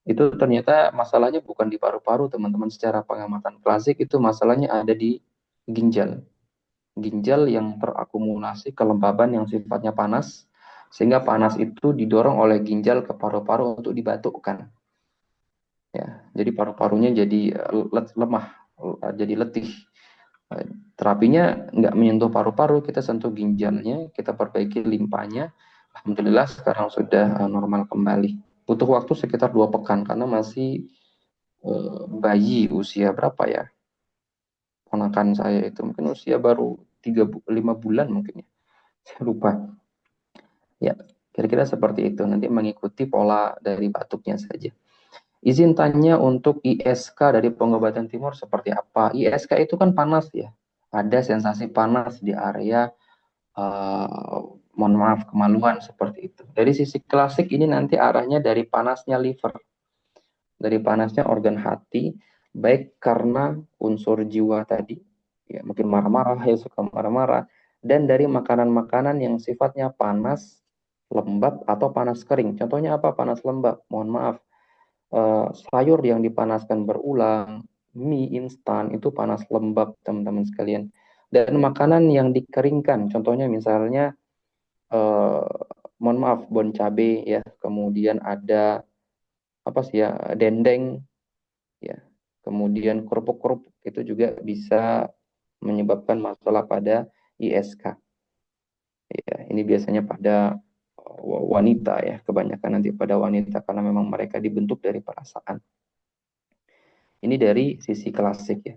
Itu ternyata masalahnya bukan di paru-paru, teman-teman. Secara pengamatan klasik itu masalahnya ada di ginjal. Ginjal yang terakumulasi kelembaban yang sifatnya panas, sehingga panas itu didorong oleh ginjal ke paru-paru untuk dibatukkan. Ya, jadi paru-parunya jadi lemah, jadi letih. Terapinya nggak menyentuh paru-paru, kita sentuh ginjalnya, kita perbaiki limpanya. Alhamdulillah sekarang sudah normal kembali. Butuh waktu sekitar 2 pekan karena masih bayi usia berapa ya? Ponakan saya itu mungkin usia baru 5 bulan mungkin ya. Saya lupa. Ya, kira-kira seperti itu. Nanti mengikuti pola dari batuknya saja. Izin tanya untuk ISK dari pengobatan timur seperti apa? ISK itu kan panas ya. Ada sensasi panas di area eh, mohon maaf kemaluan seperti itu. Dari sisi klasik ini nanti arahnya dari panasnya liver, dari panasnya organ hati, baik karena unsur jiwa tadi, ya mungkin marah-marah, ya suka marah-marah, dan dari makanan-makanan yang sifatnya panas, lembab atau panas kering. Contohnya apa? Panas lembab. Mohon maaf, sayur yang dipanaskan berulang, mie instan itu panas lembab teman-teman sekalian. Dan makanan yang dikeringkan, contohnya misalnya eh, mohon maaf bon cabe ya, kemudian ada apa sih ya dendeng ya, kemudian kerupuk-kerupuk itu juga bisa menyebabkan masalah pada ISK. Ya, ini biasanya pada wanita ya, kebanyakan nanti pada wanita karena memang mereka dibentuk dari perasaan. Ini dari sisi klasik ya.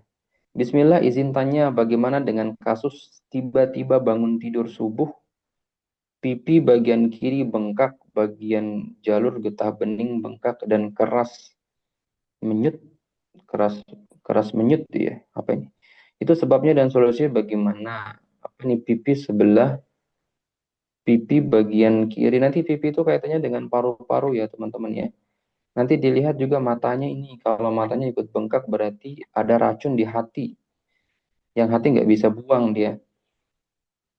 Bismillah, izin tanya bagaimana dengan kasus tiba-tiba bangun tidur subuh, pipi bagian kiri bengkak, bagian jalur getah bening bengkak dan keras menyut, keras keras menyut ya. Apa ini? Itu sebabnya dan solusinya bagaimana? Apa nih pipi sebelah pipi bagian kiri. Nanti pipi itu kaitannya dengan paru-paru ya teman-teman ya. Nanti dilihat juga matanya ini. Kalau matanya ikut bengkak berarti ada racun di hati. Yang hati nggak bisa buang dia.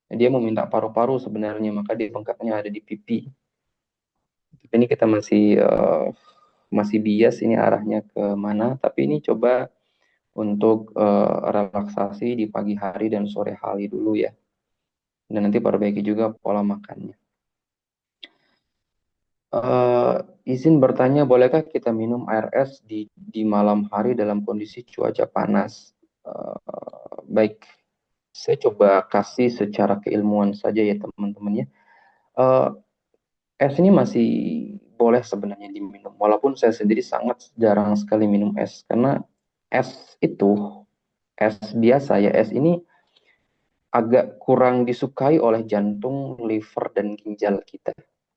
Dia mau minta paru-paru sebenarnya, maka dia bengkaknya ada di pipi. Ini kita masih bias ini arahnya ke mana. Tapi ini coba untuk relaksasi di pagi hari dan sore hari dulu ya. Dan nanti perbaiki juga pola makannya. Eh, izin bertanya, bolehkah kita minum air es di malam hari dalam kondisi cuaca panas? Baik, saya coba kasih secara keilmuan saja ya teman-teman ya. Eh, es ini masih boleh sebenarnya diminum, walaupun saya sendiri sangat jarang sekali minum es, karena es itu, es biasa ya, es ini agak kurang disukai oleh jantung, liver, dan ginjal kita.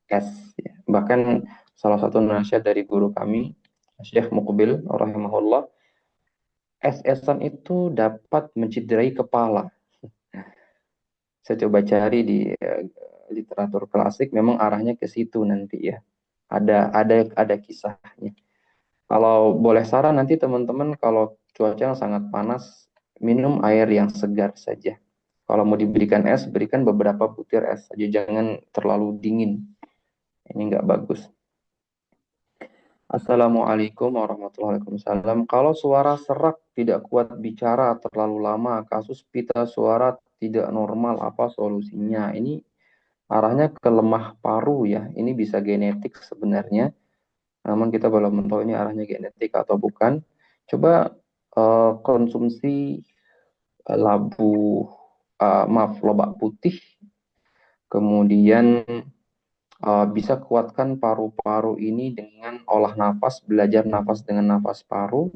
Es, ya. Bahkan salah satu nasihat dari guru kami, Syekh Muqbil, rahimahullah, es-esan itu dapat menciderai kepala. Saya coba cari di literatur klasik, memang arahnya ke situ nanti ya. Ada kisahnya. Kalau boleh saran nanti teman-teman kalau cuaca yang sangat panas, minum air yang segar saja. Kalau mau diberikan es, berikan beberapa butir es saja, jangan terlalu dingin. Ini nggak bagus. Assalamualaikum warahmatullahi wabarakatuh. Kalau suara serak tidak kuat bicara terlalu lama, kasus pita suara tidak normal, apa solusinya? Ini arahnya ke lemah paru ya. Ini bisa genetik sebenarnya. Namun kita belum tahu ini arahnya genetik atau bukan. Coba konsumsi labu, maaf, lobak putih. Kemudian bisa kuatkan paru-paru ini dengan olah nafas, belajar nafas dengan nafas paru,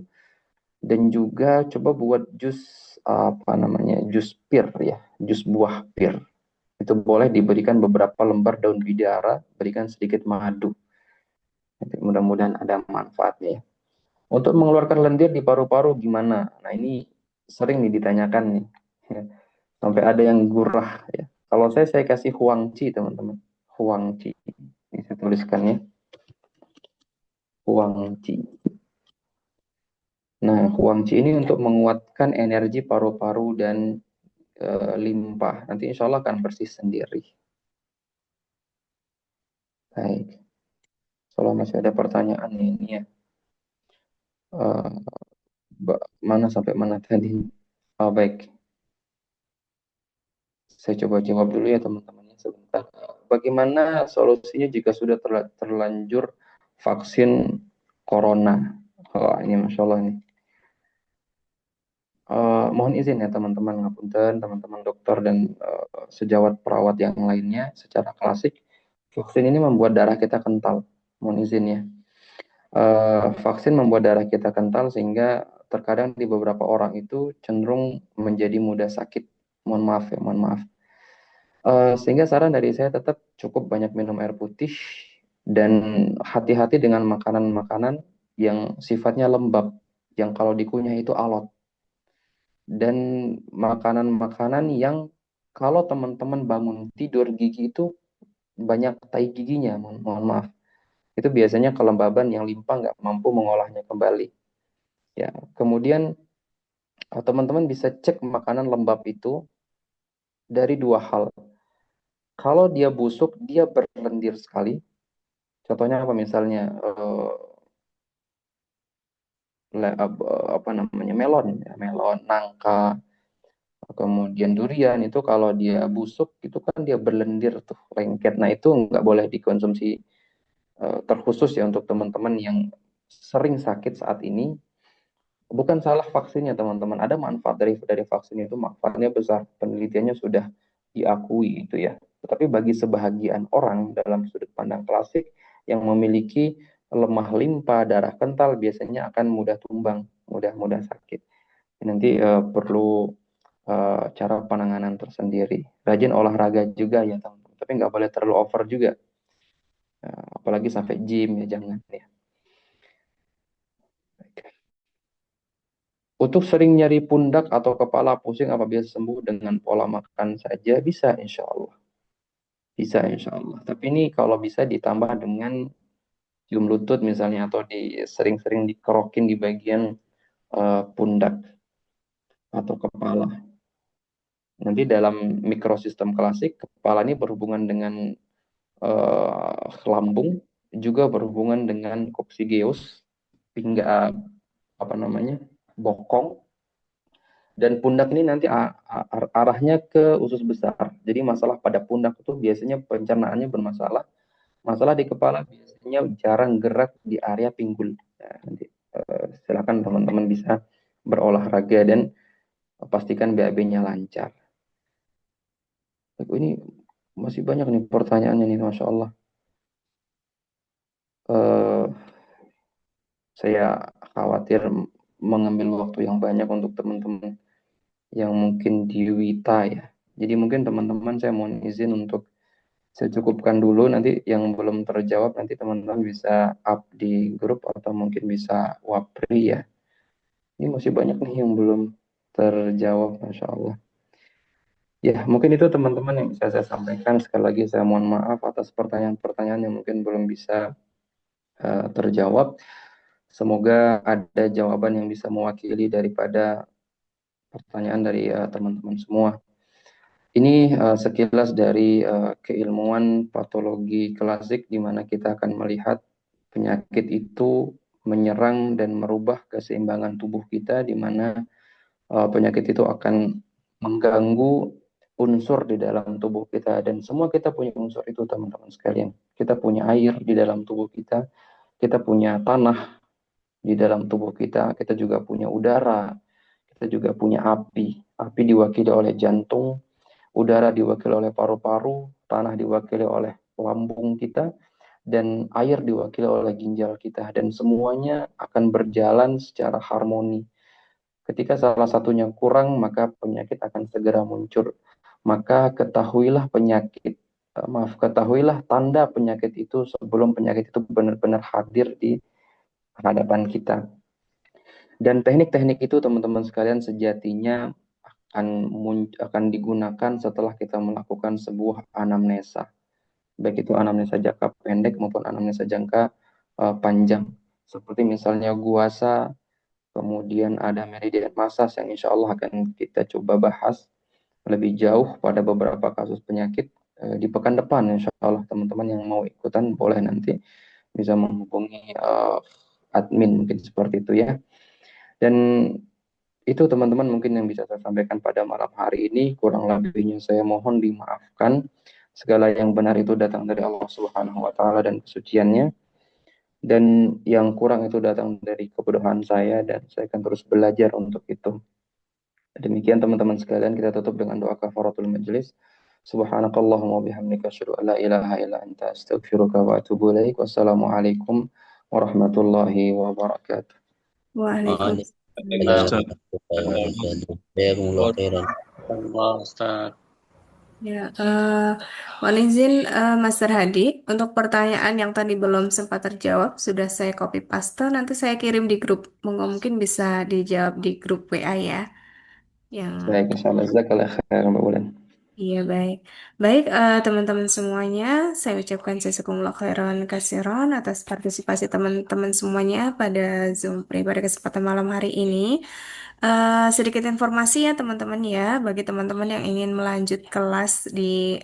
dan juga coba buat jus apa namanya, jus pir ya, jus buah pir. Itu boleh diberikan beberapa lembar daun bidara, berikan sedikit madu. Mudah-mudahan ada manfaatnya ya. Untuk mengeluarkan lendir di paru-paru gimana? Nah ini sering nih ditanyakan nih. Ya. Sampai ada yang gurah ya. Kalau saya kasih huangci teman-teman. Huangci. Ini saya tuliskan ya. Huangci. Nah, huangci ini untuk menguatkan energi paru-paru dan limpa. Nanti insya Allah akan bersih sendiri. Baik. Kalau masih ada pertanyaan ini ya. Eh, mana sampai mana tadi? Oh, baik. Saya coba jawab dulu ya teman-teman sebentar. Bagaimana solusinya jika sudah terlanjur vaksin corona? Oh, ini Masya Allah nih. Mohon izin ya teman-teman ngapunten, teman-teman dokter dan sejawat perawat yang lainnya secara klasik. Vaksin ini membuat darah kita kental. Mohon izin ya. Vaksin membuat darah kita kental sehingga terkadang di beberapa orang itu cenderung menjadi mudah sakit. Mohon maaf ya, mohon maaf. Sehingga saran dari saya tetap cukup banyak minum air putih dan hati-hati dengan makanan-makanan. yang sifatnya lembab, yang kalau dikunyah itu alot, dan makanan-makanan yang kalau teman-teman bangun tidur gigi itu banyak tai giginya, mohon maaf. Itu biasanya kelembaban yang limpa nggak mampu mengolahnya kembali. Ya, kemudian teman-teman bisa cek makanan lembab itu dari dua hal. Kalau dia busuk, dia berlendir sekali. Contohnya apa misalnya apa namanya melon, ya, melon, nangka, kemudian durian itu kalau dia busuk itu kan dia berlendir tuh lengket. Nah itu nggak boleh dikonsumsi terkhusus ya untuk teman-teman yang sering sakit saat ini. Bukan salah vaksinnya teman-teman, ada manfaat dari vaksin itu, manfaatnya besar, penelitiannya sudah diakui itu ya. Tetapi bagi sebahagian orang dalam sudut pandang klasik yang memiliki lemah limpa, darah kental biasanya akan mudah tumbang, mudah-mudah sakit. Nanti perlu cara penanganan tersendiri. Rajin olahraga juga ya teman-teman, tapi nggak boleh terlalu over juga. Apalagi sampai gym ya jangan ya. Untuk sering nyeri pundak atau kepala pusing apa biasa sembuh dengan pola makan saja? Bisa insya Allah. Bisa insya Allah. Tapi ini kalau bisa ditambah dengan cium lutut misalnya atau sering-sering dikerokin di bagian pundak atau kepala. Nanti dalam mikrosistem klasik, kepala ini berhubungan dengan lambung, juga berhubungan dengan coccygeus, hingga apa namanya, bokong, dan pundak ini nanti arahnya ke usus besar. Jadi masalah pada pundak itu biasanya pencernaannya bermasalah. Masalah di kepala biasanya jarang gerak di area pinggul. Ya, nanti silakan teman-teman bisa berolahraga dan pastikan BAB-nya lancar. Ini masih banyak nih pertanyaannya nih, Masya Allah. Eh, saya khawatir mengambil waktu yang banyak untuk teman-teman yang mungkin di Wita ya. Jadi mungkin teman-teman saya mohon izin untuk saya cukupkan dulu, nanti yang belum terjawab nanti teman-teman bisa up di grup atau mungkin bisa wapri ya. Ini masih banyak nih yang belum terjawab, Masya Allah. Ya, mungkin itu teman-teman yang bisa saya sampaikan. Sekali lagi saya mohon maaf atas pertanyaan-pertanyaan yang mungkin belum bisa terjawab. Semoga ada jawaban yang bisa mewakili daripada pertanyaan dari teman-teman semua. Ini sekilas dari keilmuan patologi klasik di mana kita akan melihat penyakit itu menyerang dan merubah keseimbangan tubuh kita, di mana penyakit itu akan mengganggu unsur di dalam tubuh kita, dan semua kita punya unsur itu teman-teman sekalian. Kita punya air di dalam tubuh kita punya tanah di dalam tubuh kita juga punya udara, kita juga punya api. Api diwakili oleh jantung, udara diwakili oleh paru-paru, tanah diwakili oleh lambung kita, dan air diwakili oleh ginjal kita. Dan semuanya akan berjalan secara harmoni. Ketika salah satunya kurang, maka penyakit akan segera muncul. Maka ketahuilah ketahuilah tanda penyakit itu sebelum penyakit itu benar-benar hadir di hadapan kita. Dan teknik-teknik itu teman-teman sekalian sejatinya akan digunakan setelah kita melakukan sebuah anamnesa, baik itu anamnesa jangka pendek maupun anamnesa jangka panjang. Seperti misalnya guasa, kemudian ada meridian massage yang insya Allah akan kita coba bahas lebih jauh pada beberapa kasus penyakit di pekan depan. Insya Allah teman-teman yang mau ikutan boleh nanti bisa menghubungi admin mungkin seperti itu ya. Dan itu teman-teman mungkin yang bisa saya sampaikan pada malam hari ini. Kurang lebihnya saya mohon dimaafkan. Segala yang benar itu datang dari Allah Subhanahu wa taala dan kesuciannya. Dan yang kurang itu datang dari kebodohan saya, dan saya akan terus belajar untuk itu. Demikian teman-teman sekalian, kita tutup dengan doa kafaratul majelis. Subhanakallahumma bihamdika asyhadu an la ilaha illa anta astaghfiruka wa atubu ilaik. Wassalamualaikum warahmatullahi wabarakatuh. Waalaikumsalam. Waalaikumsalam Ustaz. warahmatullahi wabarakatuh. Jazakumullah khairan. Allah Ustaz. Ya, mohon izin Master Hadi, untuk pertanyaan yang tadi belum sempat terjawab, sudah saya copy paste, nanti saya kirim di grup. Mungkin bisa dijawab di grup WA ya. Yang Baik, insyaallah. Jazakallah khair, Mbak Ulen. Iya baik, baik teman-teman semuanya, saya ucapkan jazakumullah khairan kasiron atas partisipasi teman-teman semuanya pada Zoom Free pada kesempatan malam hari ini. Sedikit informasi ya teman-teman ya, bagi teman-teman yang ingin melanjut kelas di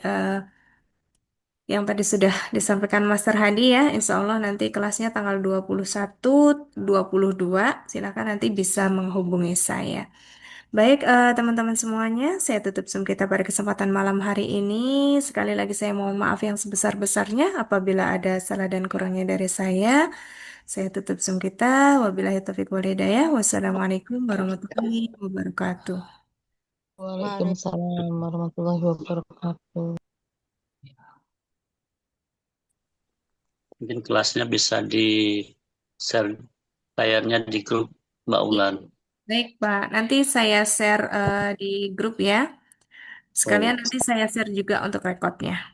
yang tadi sudah disampaikan Master Hadi ya, insya Allah nanti kelasnya tanggal 21, 22, silakan nanti bisa menghubungi saya. Baik, teman-teman semuanya, saya tutup Zoom kita pada kesempatan malam hari ini. Sekali lagi saya mohon maaf yang sebesar-besarnya apabila ada salah dan kurangnya dari saya. Saya tutup Zoom kita. Wabillahi taufiq wal hidayah. Wassalamualaikum warahmatullahi wabarakatuh. Waalaikumsalam warahmatullahi wabarakatuh. Mungkin kelasnya bisa di share layarnya di grup Mbak Iya, Ulan. baik, Pak. Nanti saya share di grup ya. Oh, Sekalian nanti saya share juga untuk rekodnya.